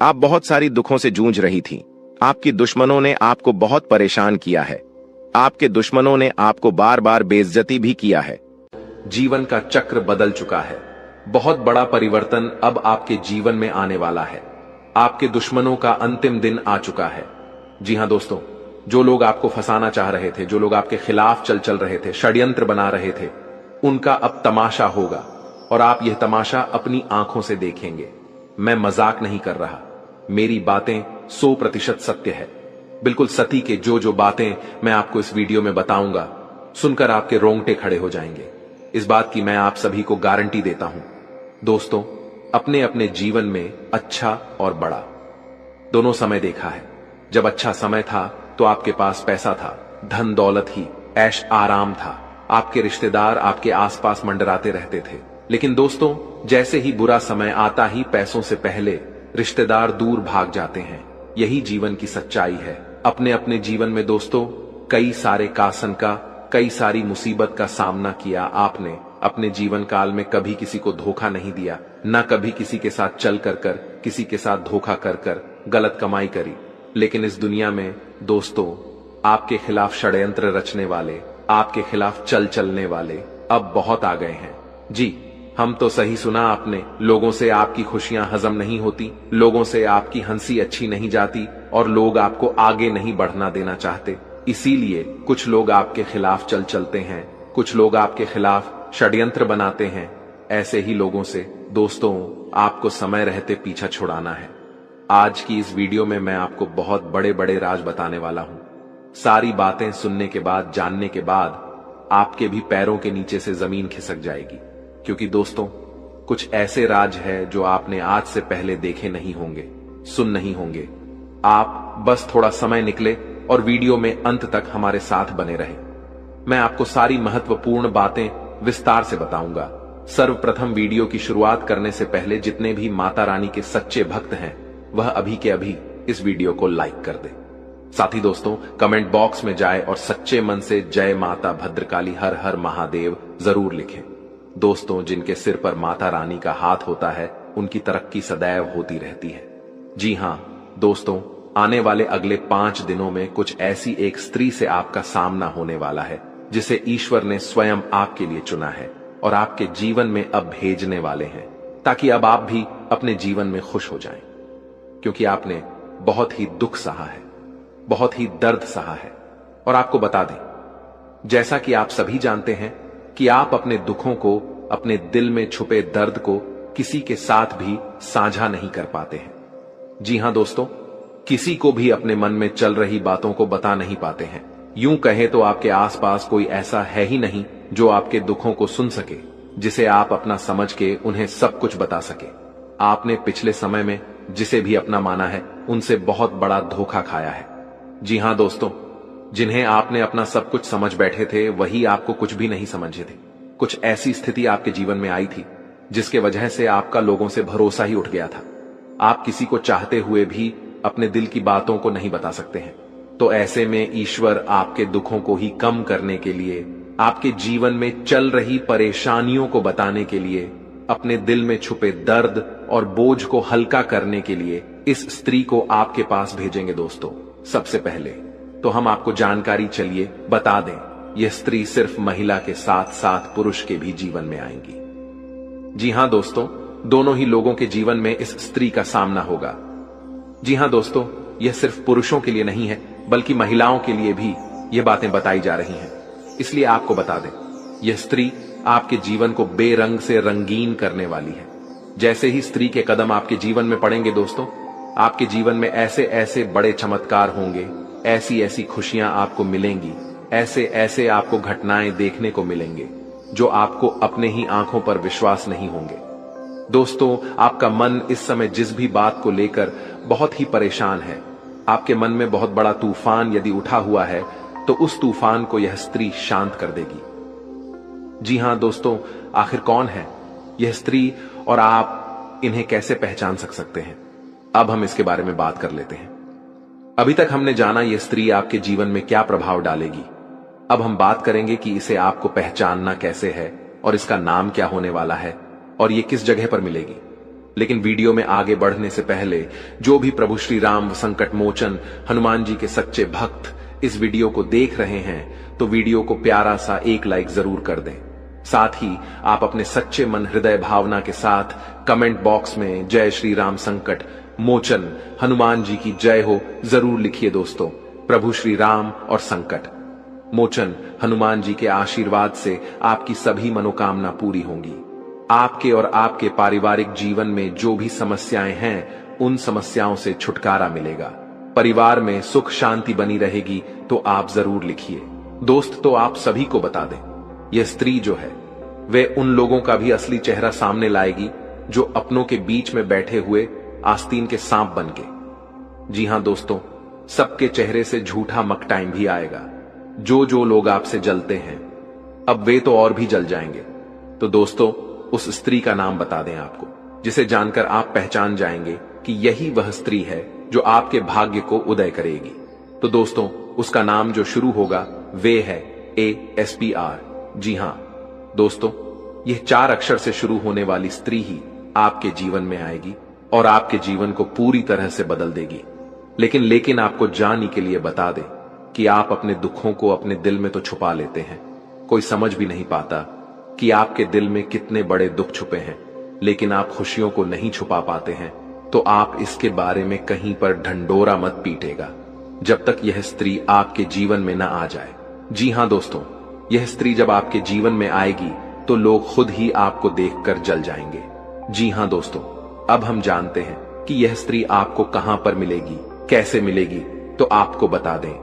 आप बहुत सारी दुखों से जूझ रही थी। आपकी दुश्मनों ने आपको बहुत परेशान किया है। आपके दुश्मनों ने आपको बार बार बेइज्जती भी किया है। जीवन का चक्र बदल चुका है। बहुत बड़ा परिवर्तन अब आपके जीवन में आने वाला है। आपके दुश्मनों का अंतिम दिन आ चुका है। जी हां दोस्तों, जो लोग आपको फंसाना चाह रहे थे, जो लोग आपके खिलाफ चल रहे थे, षड्यंत्र बना रहे थे, उनका अब तमाशा होगा और आप यह तमाशा अपनी आंखों से देखेंगे। मैं मजाक नहीं कर रहा, मेरी बातें 100% सत्य है। बिल्कुल सती के जो बातें मैं आपको इस वीडियो में बताऊंगा, सुनकर आपके रोंगटे खड़े हो जाएंगे। इस बात की मैं आप सभी को गारंटी देता हूं। दोस्तों, अपने अपने जीवन में अच्छा और बड़ा दोनों समय देखा है। जब अच्छा समय था तो आपके पास पैसा था, धन दौलत ही, ऐश आराम था। आपके रिश्तेदार आपके आसपास मंडराते रहते थे। लेकिन दोस्तों, जैसे ही बुरा समय आता ही पैसों से पहले रिश्तेदार दूर भाग जाते हैं। यही जीवन की सच्चाई है। अपने अपने जीवन में दोस्तों कई सारे कासन का, कई सारी मुसीबत का सामना किया आपने। अपने जीवन काल में कभी किसी को धोखा नहीं दिया, ना कभी किसी के साथ चल कर किसी के साथ धोखा कर गलत कमाई करी। लेकिन इस दुनिया में दोस्तों आपके खिलाफ षड्यंत्र रचने वाले, आपके खिलाफ चलने वाले अब बहुत आ गए हैं। जी, हम तो सही सुना आपने। लोगों से आपकी खुशियां हजम नहीं होती, लोगों से आपकी हंसी अच्छी नहीं जाती और लोग आपको आगे नहीं बढ़ना देना चाहते। इसीलिए कुछ लोग आपके खिलाफ चलते हैं, कुछ लोग आपके खिलाफ षड्यंत्र बनाते हैं। ऐसे ही लोगों से दोस्तों आपको समय रहते पीछा छुड़ाना है। आज की इस वीडियो में मैं आपको बहुत बड़े बड़े राज बताने वाला हूं। सारी बातें सुनने के बाद, जानने के बाद आपके भी पैरों के नीचे से जमीन खिसक जाएगी। क्योंकि दोस्तों कुछ ऐसे राज है जो आपने आज से पहले देखे नहीं होंगे, सुन नहीं होंगे। आप बस थोड़ा समय निकले और वीडियो में अंत तक हमारे साथ बने रहे। मैं आपको सारी महत्वपूर्ण बातें विस्तार से बताऊंगा। सर्वप्रथम वीडियो की शुरुआत करने से पहले जितने भी माता रानी के सच्चे भक्त हैं वह अभी के अभी इस वीडियो को लाइक कर दे। साथ ही दोस्तों कमेंट बॉक्स में जाए और सच्चे मन से जय माता भद्रकाली हर हर महादेव जरूर लिखें। दोस्तों जिनके सिर पर माता रानी का हाथ होता है उनकी तरक्की सदैव होती रहती है। जी हां दोस्तों, आने वाले अगले 5 दिनों में कुछ ऐसी एक स्त्री से आपका सामना होने वाला है जिसे ईश्वर ने स्वयं आपके लिए चुना है और आपके जीवन में अब भेजने वाले हैं, ताकि अब आप भी अपने जीवन में खुश हो जाएं। क्योंकि आपने बहुत ही दुख सहा है, बहुत ही दर्द सहा है। और आपको बता दें, जैसा कि आप सभी जानते हैं कि आप अपने दुखों को, अपने दिल में छुपे दर्द को किसी के साथ भी साझा नहीं कर पाते हैं। जी हां दोस्तों, किसी को भी अपने मन में चल रही बातों को बता नहीं पाते हैं। यूं कहें तो आपके आसपास कोई ऐसा है ही नहीं जो आपके दुखों को सुन सके, जिसे आप अपना समझ के उन्हें सब कुछ बता सके। आपने पिछले समय में जिसे भी अपना माना है उनसे बहुत बड़ा धोखा खाया है। जी हां दोस्तों, जिन्हें आपने अपना सब कुछ समझ बैठे थे वही आपको कुछ भी नहीं समझे थे। कुछ ऐसी स्थिति आपके जीवन में आई थी जिसके वजह से आपका लोगों से भरोसा ही उठ गया था। आप किसी को चाहते हुए भी अपने दिल की बातों को नहीं बता सकते हैं। तो ऐसे में ईश्वर आपके दुखों को ही कम करने के लिए, आपके जीवन में चल रही परेशानियों को बताने के लिए, अपने दिल में छुपे दर्द और बोझ को हल्का करने के लिए इस स्त्री को आपके पास भेजेंगे। दोस्तों सबसे पहले तो हम आपको जानकारी चलिए बता दें, यह स्त्री सिर्फ महिला के साथ साथ पुरुष के भी जीवन में आएंगी। जी हां दोस्तों, दोनों ही लोगों के जीवन में इस स्त्री का सामना होगा। जी हां दोस्तों, यह सिर्फ पुरुषों के लिए नहीं है बल्कि महिलाओं के लिए भी यह बातें बताई जा रही हैं। इसलिए आपको बता दें, यह स्त्री आपके जीवन को बेरंग से रंगीन करने वाली है। जैसे ही स्त्री के कदम आपके जीवन में पड़ेंगे दोस्तों, आपके जीवन में ऐसे ऐसे बड़े चमत्कार होंगे, ऐसी ऐसी खुशियां आपको मिलेंगी, ऐसे ऐसे आपको घटनाएं देखने को मिलेंगे जो आपको अपने ही आंखों पर विश्वास नहीं होंगे। दोस्तों, आपका मन इस समय जिस भी बात को लेकर बहुत ही परेशान है, आपके मन में बहुत बड़ा तूफान यदि उठा हुआ है, तो उस तूफान को यह स्त्री शांत कर देगी। जी हां दोस्तों, आखिर कौन है यह स्त्री और आप इन्हें कैसे पहचान सकते हैं? अब हम इसके बारे में बात कर लेते हैं। अभी तक हमने जाना यह स्त्री आपके जीवन में क्या प्रभाव डालेगी। अब हम बात करेंगे कि इसे आपको पहचानना कैसे है और इसका नाम क्या होने वाला है और ये किस जगह पर मिलेगी। लेकिन वीडियो में आगे बढ़ने से पहले जो भी प्रभु श्री राम संकट मोचन हनुमान जी के सच्चे भक्त इस वीडियो को देख रहे हैं, तो वीडियो को प्यारा सा एक लाइक जरूर कर दें। साथ ही आप अपने सच्चे मन हृदय भावना के साथ कमेंट बॉक्स में जय श्री राम संकट मोचन हनुमान जी की जय हो जरूर लिखिए। दोस्तों, प्रभु श्री राम और संकट मोचन हनुमान जी के आशीर्वाद से आपकी सभी मनोकामना पूरी होंगी। आपके और आपके पारिवारिक जीवन में जो भी समस्याएं हैं, उन समस्याओं से छुटकारा मिलेगा। परिवार में सुख शांति बनी रहेगी, तो आप जरूर लिखिए। दोस्त, तो आप सभी को बता दें, यह स्त्री जो है वे उन लोगों का भी असली चेहरा सामने लाएगी जो अपनों के बीच में बैठे हुए आस्तीन के सांप बनके। जी हां दोस्तों, सबके चेहरे से झूठा मकटाइम भी आएगा। जो लोग आपसे जलते हैं, अब वे तो और भी जल जाएंगे। तो दोस्तों, उस स्त्री का नाम बता दें आपको, जिसे जानकर आप पहचान जाएंगे कि यही वह स्त्री है जो आपके भाग्य को उदय करेगी। तो दोस्तों, उसका नाम जो शुरू होगा वे है ASPR। जी हां दोस्तों, यह 4 अक्षर से शुरू होने वाली स्त्री ही आपके जीवन में आएगी और आपके जीवन को पूरी तरह से बदल देगी। लेकिन आपको जानने के लिए बता दें कि आप अपने दुखों को अपने दिल में तो छुपा लेते हैं। कोई समझ भी नहीं पाता कि आपके दिल में कितने बड़े दुख छुपे हैं, लेकिन आप खुशियों को नहीं छुपा पाते हैं। तो आप इसके बारे में कहीं पर ढंढोरा मत पीटेगा जब तक यह स्त्री आपके जीवन में ना आ जाए। जी हां दोस्तों, यह स्त्री जब आपके जीवन में आएगी तो लोग खुद ही आपको देखकर जल जाएंगे। जी हां दोस्तों, अब हम जानते हैं कि यह स्त्री आपको कहां पर मिलेगी, कैसे मिलेगी। तो आपको बता दें,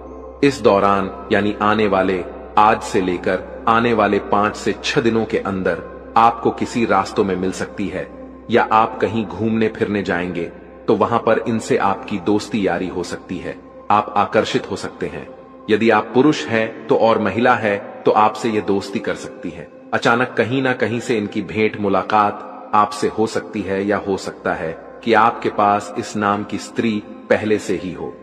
इस दौरान यानी आने वाले आज से लेकर आने वाले 5 से 6 दिनों के अंदर आपको किसी रास्तों में मिल सकती है, या आप कहीं घूमने फिरने जाएंगे तो वहां पर इनसे आपकी दोस्ती यारी हो सकती है। आप आकर्षित हो सकते हैं। यदि आप पुरुष हैं तो और महिला है तो आपसे ये दोस्ती कर सकती है। अचानक कहीं ना कहीं से इनकी भेंट मुलाकात आपसे हो सकती है, या हो सकता है कि आपके पास इस नाम की स्त्री पहले से ही हो।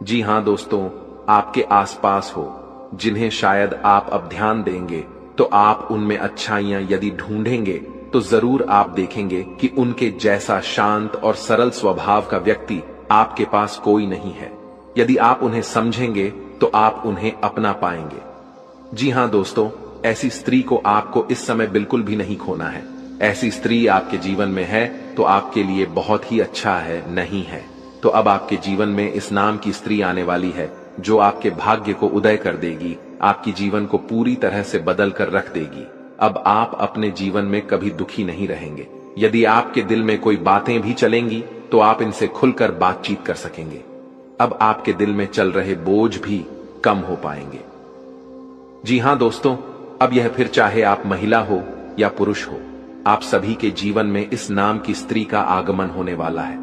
जी हां दोस्तों, आपके आसपास हो, जिन्हें शायद आप अब ध्यान देंगे तो आप उनमें अच्छाइयां यदि ढूंढेंगे तो जरूर आप देखेंगे कि उनके जैसा शांत और सरल स्वभाव का व्यक्ति आपके पास कोई नहीं है। यदि आप उन्हें समझेंगे तो आप उन्हें अपना पाएंगे। जी हां दोस्तों, ऐसी स्त्री को आपको इस समय बिल्कुल भी नहीं खोना है। ऐसी स्त्री आपके जीवन में है तो आपके लिए बहुत ही अच्छा है, नहीं है तो अब आपके जीवन में इस नाम की स्त्री आने वाली है जो आपके भाग्य को उदय कर देगी, आपकी जीवन को पूरी तरह से बदल कर रख देगी। अब आप अपने जीवन में कभी दुखी नहीं रहेंगे। यदि आपके दिल में कोई बातें भी चलेंगी तो आप इनसे खुलकर बातचीत कर सकेंगे। अब आपके दिल में चल रहे बोझ भी कम हो पाएंगे। जी हां दोस्तों, अब यह फिर चाहे आप महिला हो या पुरुष हो, आप सभी के जीवन में इस नाम की स्त्री का आगमन होने वाला है।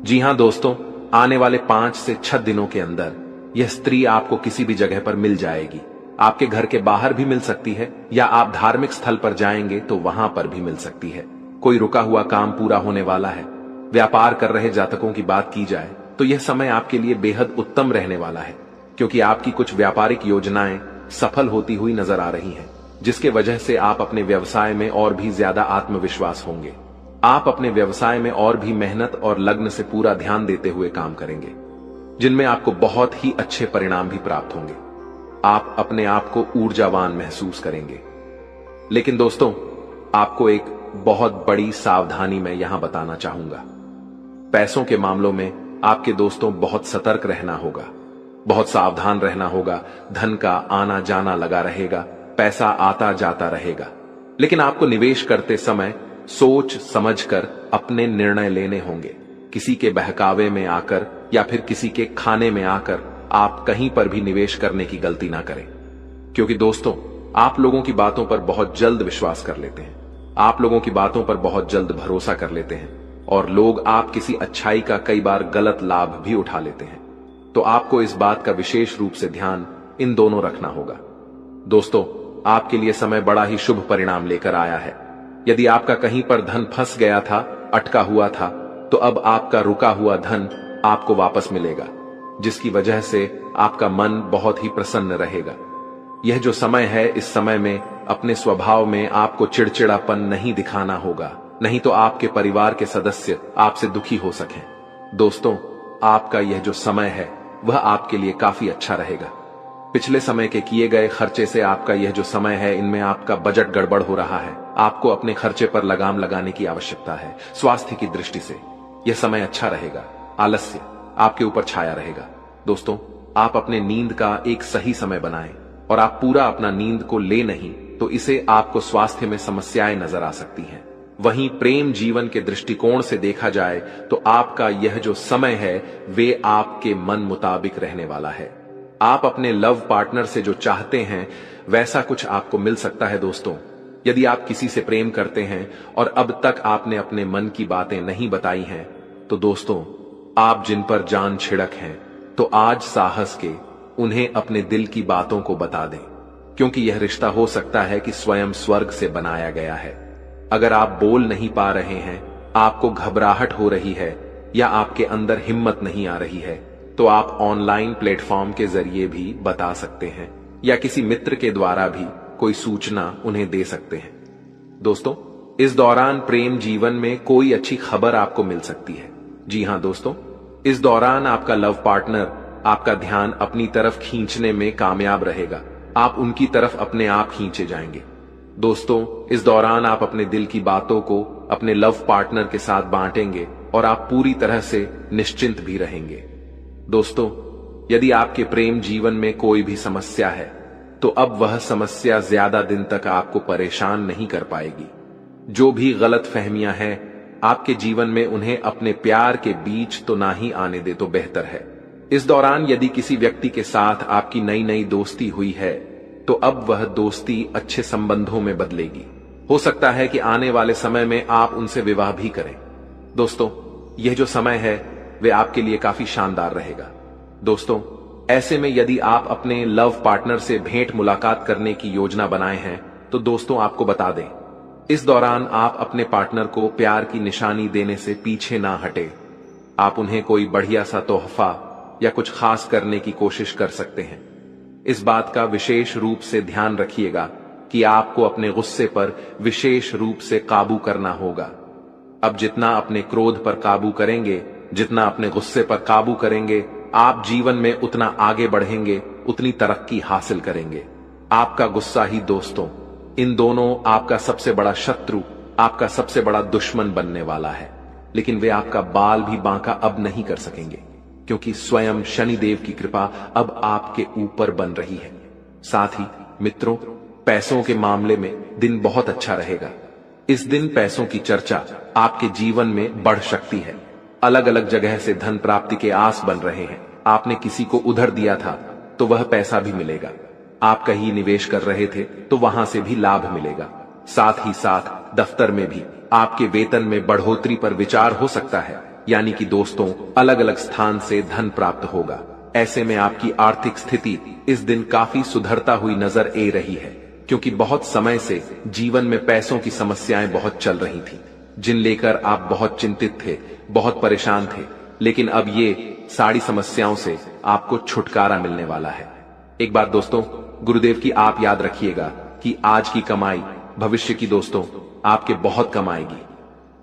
जी हां दोस्तों, आने वाले 5 से 6 दिनों के अंदर यह स्त्री आपको किसी भी जगह पर मिल जाएगी। आपके घर के बाहर भी मिल सकती है, या आप धार्मिक स्थल पर जाएंगे तो वहां पर भी मिल सकती है। कोई रुका हुआ काम पूरा होने वाला है। व्यापार कर रहे जातकों की बात की जाए तो यह समय आपके लिए बेहद उत्तम रहने वाला है, क्योंकि आपकी कुछ व्यापारिक योजनाएं सफल होती हुई नजर आ रही हैं, जिसके वजह से आप अपने व्यवसाय में और भी ज्यादा आत्मविश्वास होंगे। आप अपने व्यवसाय में और भी मेहनत और लग्न से पूरा ध्यान देते हुए काम करेंगे, जिनमें आपको बहुत ही अच्छे परिणाम भी प्राप्त होंगे। आप अपने आप को ऊर्जावान महसूस करेंगे। लेकिन दोस्तों, आपको एक बहुत बड़ी सावधानी मैं यहां बताना चाहूंगा। पैसों के मामलों में आपके दोस्तों बहुत सतर्क रहना होगा, बहुत सावधान रहना होगा। धन का आना जाना लगा रहेगा, पैसा आता जाता रहेगा। लेकिन आपको निवेश करते समय सोच समझकर अपने निर्णय लेने होंगे किसी के बहकावे में आकर या फिर किसी के खाने में आकर आप कहीं पर भी निवेश करने की गलती ना करें, क्योंकि दोस्तों आप लोगों की बातों पर बहुत जल्द विश्वास कर लेते हैं, आप लोगों की बातों पर बहुत जल्द भरोसा कर लेते हैं और लोग आप किसी अच्छाई का कई बार गलत लाभ भी उठा लेते हैं। तो आपको इस बात का विशेष रूप से ध्यान इन दोनों रखना होगा। दोस्तों आपके लिए समय बड़ा ही शुभ परिणाम लेकर आया है। यदि आपका कहीं पर धन फंस गया था, अटका हुआ था, तो अब आपका रुका हुआ धन आपको वापस मिलेगा, जिसकी वजह से आपका मन बहुत ही प्रसन्न रहेगा। यह जो समय है, इस समय में अपने स्वभाव में आपको चिड़चिड़ापन नहीं दिखाना होगा, नहीं तो आपके परिवार के सदस्य आपसे दुखी हो सकें। दोस्तों आपका यह जो समय है वह आपके लिए काफी अच्छा रहेगा। पिछले समय के किए गए खर्चे से आपका यह जो समय है, इनमें आपका बजट गड़बड़ हो रहा है। आपको अपने खर्चे पर लगाम लगाने की आवश्यकता है। स्वास्थ्य की दृष्टि से यह समय अच्छा रहेगा। आलस्य आपके ऊपर छाया रहेगा। दोस्तों आप अपने नींद का एक सही समय बनाएं और आप पूरा अपना नींद को ले नहीं तो इसे आपको स्वास्थ्य में समस्याएं नजर आ सकती हैं। वहीं प्रेम जीवन के दृष्टिकोण से देखा जाए तो आपका यह जो समय है वे आपके मन मुताबिक रहने वाला है। आप अपने लव पार्टनर से जो चाहते हैं वैसा कुछ आपको मिल सकता है। दोस्तों यदि आप किसी से प्रेम करते हैं और अब तक आपने अपने मन की बातें नहीं बताई हैं, तो दोस्तों आप जिन पर जान छिड़क हैं, तो आज साहस के उन्हें अपने दिल की बातों को बता दें, क्योंकि यह रिश्ता हो सकता है कि स्वयं स्वर्ग से बनाया गया है। अगर आप बोल नहीं पा रहे हैं, आपको घबराहट हो रही है या आपके अंदर हिम्मत नहीं आ रही है, तो आप ऑनलाइन प्लेटफॉर्म के जरिए भी बता सकते हैं या किसी मित्र के द्वारा भी कोई सूचना उन्हें दे सकते हैं। दोस्तों इस दौरान प्रेम जीवन में कोई अच्छी खबर आपको मिल सकती है। जी हां दोस्तों, इस दौरान आपका लव पार्टनर आपका ध्यान अपनी तरफ खींचने में कामयाब रहेगा। आप उनकी तरफ अपने आप खींचे जाएंगे। दोस्तों इस दौरान आप अपने दिल की बातों को अपने लव पार्टनर के साथ बांटेंगे और आप पूरी तरह से निश्चिंत भी रहेंगे। दोस्तों यदि आपके प्रेम जीवन में कोई भी समस्या है, तो अब वह समस्या ज्यादा दिन तक आपको परेशान नहीं कर पाएगी। जो भी गलत फहमियां हैं आपके जीवन में, उन्हें अपने प्यार के बीच तो ना ही आने दे तो बेहतर है। इस दौरान यदि किसी व्यक्ति के साथ आपकी नई नई दोस्ती हुई है, तो अब वह दोस्ती अच्छे संबंधों में बदलेगी। हो सकता है कि आने वाले समय में आप उनसे विवाह भी करें। दोस्तों यह जो समय है वे आपके लिए काफी शानदार रहेगा। दोस्तों ऐसे में यदि आप अपने लव पार्टनर से भेंट मुलाकात करने की योजना बनाए हैं, तो दोस्तों आपको बता दें, इस दौरान आप अपने पार्टनर को प्यार की निशानी देने से पीछे ना हटे। आप उन्हें कोई बढ़िया सा तोहफा या कुछ खास करने की कोशिश कर सकते हैं। इस बात का विशेष रूप से ध्यान रखिएगा कि आपको अपने गुस्से पर विशेष रूप से काबू करना होगा। अब जितना अपने क्रोध पर काबू करेंगे, जितना अपने गुस्से पर काबू करेंगे, आप जीवन में उतना आगे बढ़ेंगे, उतनी तरक्की हासिल करेंगे। आपका गुस्सा ही दोस्तों इन दोनों आपका सबसे बड़ा शत्रु, आपका सबसे बड़ा दुश्मन बनने वाला है। लेकिन वे आपका बाल भी बांका अब नहीं कर सकेंगे, क्योंकि स्वयं शनिदेव की कृपा अब आपके ऊपर बन रही है। साथ ही मित्रों पैसों के मामले में दिन बहुत अच्छा रहेगा। इस दिन पैसों की चर्चा आपके जीवन में बढ़ सकती है। अलग अलग जगह से धन प्राप्ति के आस बन रहे हैं। आपने किसी को उधार दिया था तो वह पैसा भी मिलेगा। आप कहीं निवेश कर रहे थे तो वहां से भी लाभ मिलेगा। साथ ही साथ दफ्तर में भी आपके वेतन में बढ़ोतरी पर विचार हो सकता है, यानी कि दोस्तों अलग अलग स्थान से धन प्राप्त होगा। ऐसे में आपकी आर्थिक स्थिति इस दिन काफी सुधरता हुई नजर आ रही है, क्योंकि बहुत समय से जीवन में पैसों की समस्याएं बहुत चल रही थी, जिन लेकर आप बहुत चिंतित थे, बहुत परेशान थे। लेकिन अब ये सारी समस्याओं से आपको छुटकारा मिलने वाला है। एक बात दोस्तों गुरुदेव की आप याद रखिएगा कि आज की कमाई भविष्य की दोस्तों आपके बहुत कम आएगी।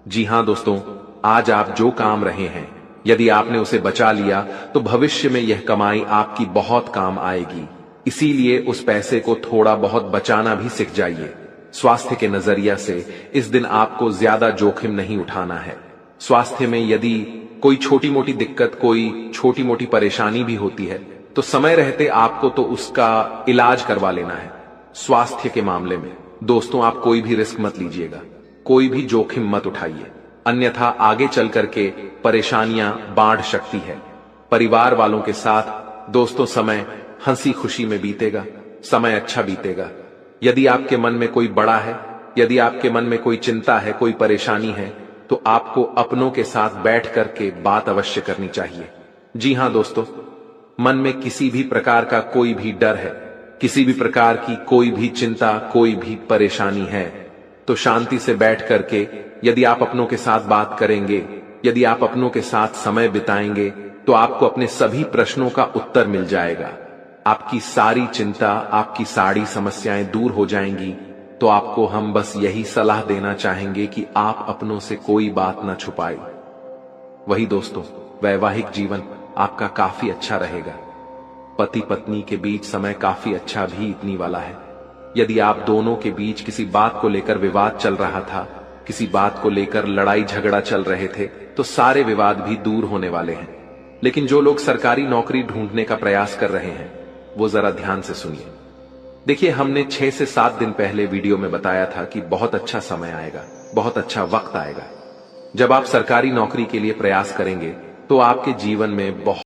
जी हां दोस्तों, आज आप जो काम रहे हैं यदि आपने उसे बचा लिया तो भविष्य में यह कमाई आपकी बहुत काम आएगी। इसीलिए उस पैसे को थोड़ा बहुत बचाना भी सीख जाइए। स्वास्थ्य के नजरिया से इस दिन आपको ज्यादा जोखिम नहीं उठाना है। स्वास्थ्य में यदि कोई छोटी मोटी दिक्कत, कोई छोटी मोटी परेशानी भी होती है तो समय रहते आपको तो उसका इलाज करवा लेना है। स्वास्थ्य के मामले में दोस्तों आप कोई भी रिस्क मत लीजिएगा, कोई भी जोखिम मत उठाइए। अन्यथा आगे चल करके परेशानियां बाढ़ सकती है। परिवार वालों के साथ दोस्तों समय हंसी खुशी में बीतेगा, समय अच्छा बीतेगा। यदि आपके मन में कोई बड़ा है, यदि आपके मन में कोई चिंता है, कोई परेशानी है, तो आपको अपनों के साथ बैठ करके बात अवश्य करनी चाहिए। जी हां दोस्तों, मन में किसी भी प्रकार का कोई भी डर है, किसी भी प्रकार की कोई भी चिंता, कोई भी परेशानी है, तो शांति से बैठ करके यदि आप अपनों के साथ बात करेंगे, यदि आप अपनों के साथ समय बिताएंगे, तो आपको अपने सभी प्रश्नों का उत्तर मिल जाएगा। आपकी सारी चिंता, आपकी सारी समस्याएं दूर हो जाएंगी। तो आपको हम बस यही सलाह देना चाहेंगे कि आप अपनों से कोई बात ना छुपाएं। वही दोस्तों, वैवाहिक जीवन आपका काफी अच्छा रहेगा। पति पत्नी के बीच समय काफी अच्छा भी बीतने वाला है। यदि आप दोनों के बीच किसी बात को लेकर विवाद चल रहा था, किसी बात को लेकर लड़ाई झगड़ा चल रहे थे, तो सारे विवाद भी दूर होने वाले हैं। लेकिन जो लोग सरकारी नौकरी ढूंढने का प्रयास कर रहे हैं, वो जरा ध्यान से सुनिए। देखिए, हमने 6 से 7 दिन पहले वीडियो में बताया था कि बहुत अच्छा समय आएगा, बहुत अच्छा वक्त आएगा। जब आप सरकारी नौकरी के लिए प्रयास करेंगे, तो आपके जीवन में बहुत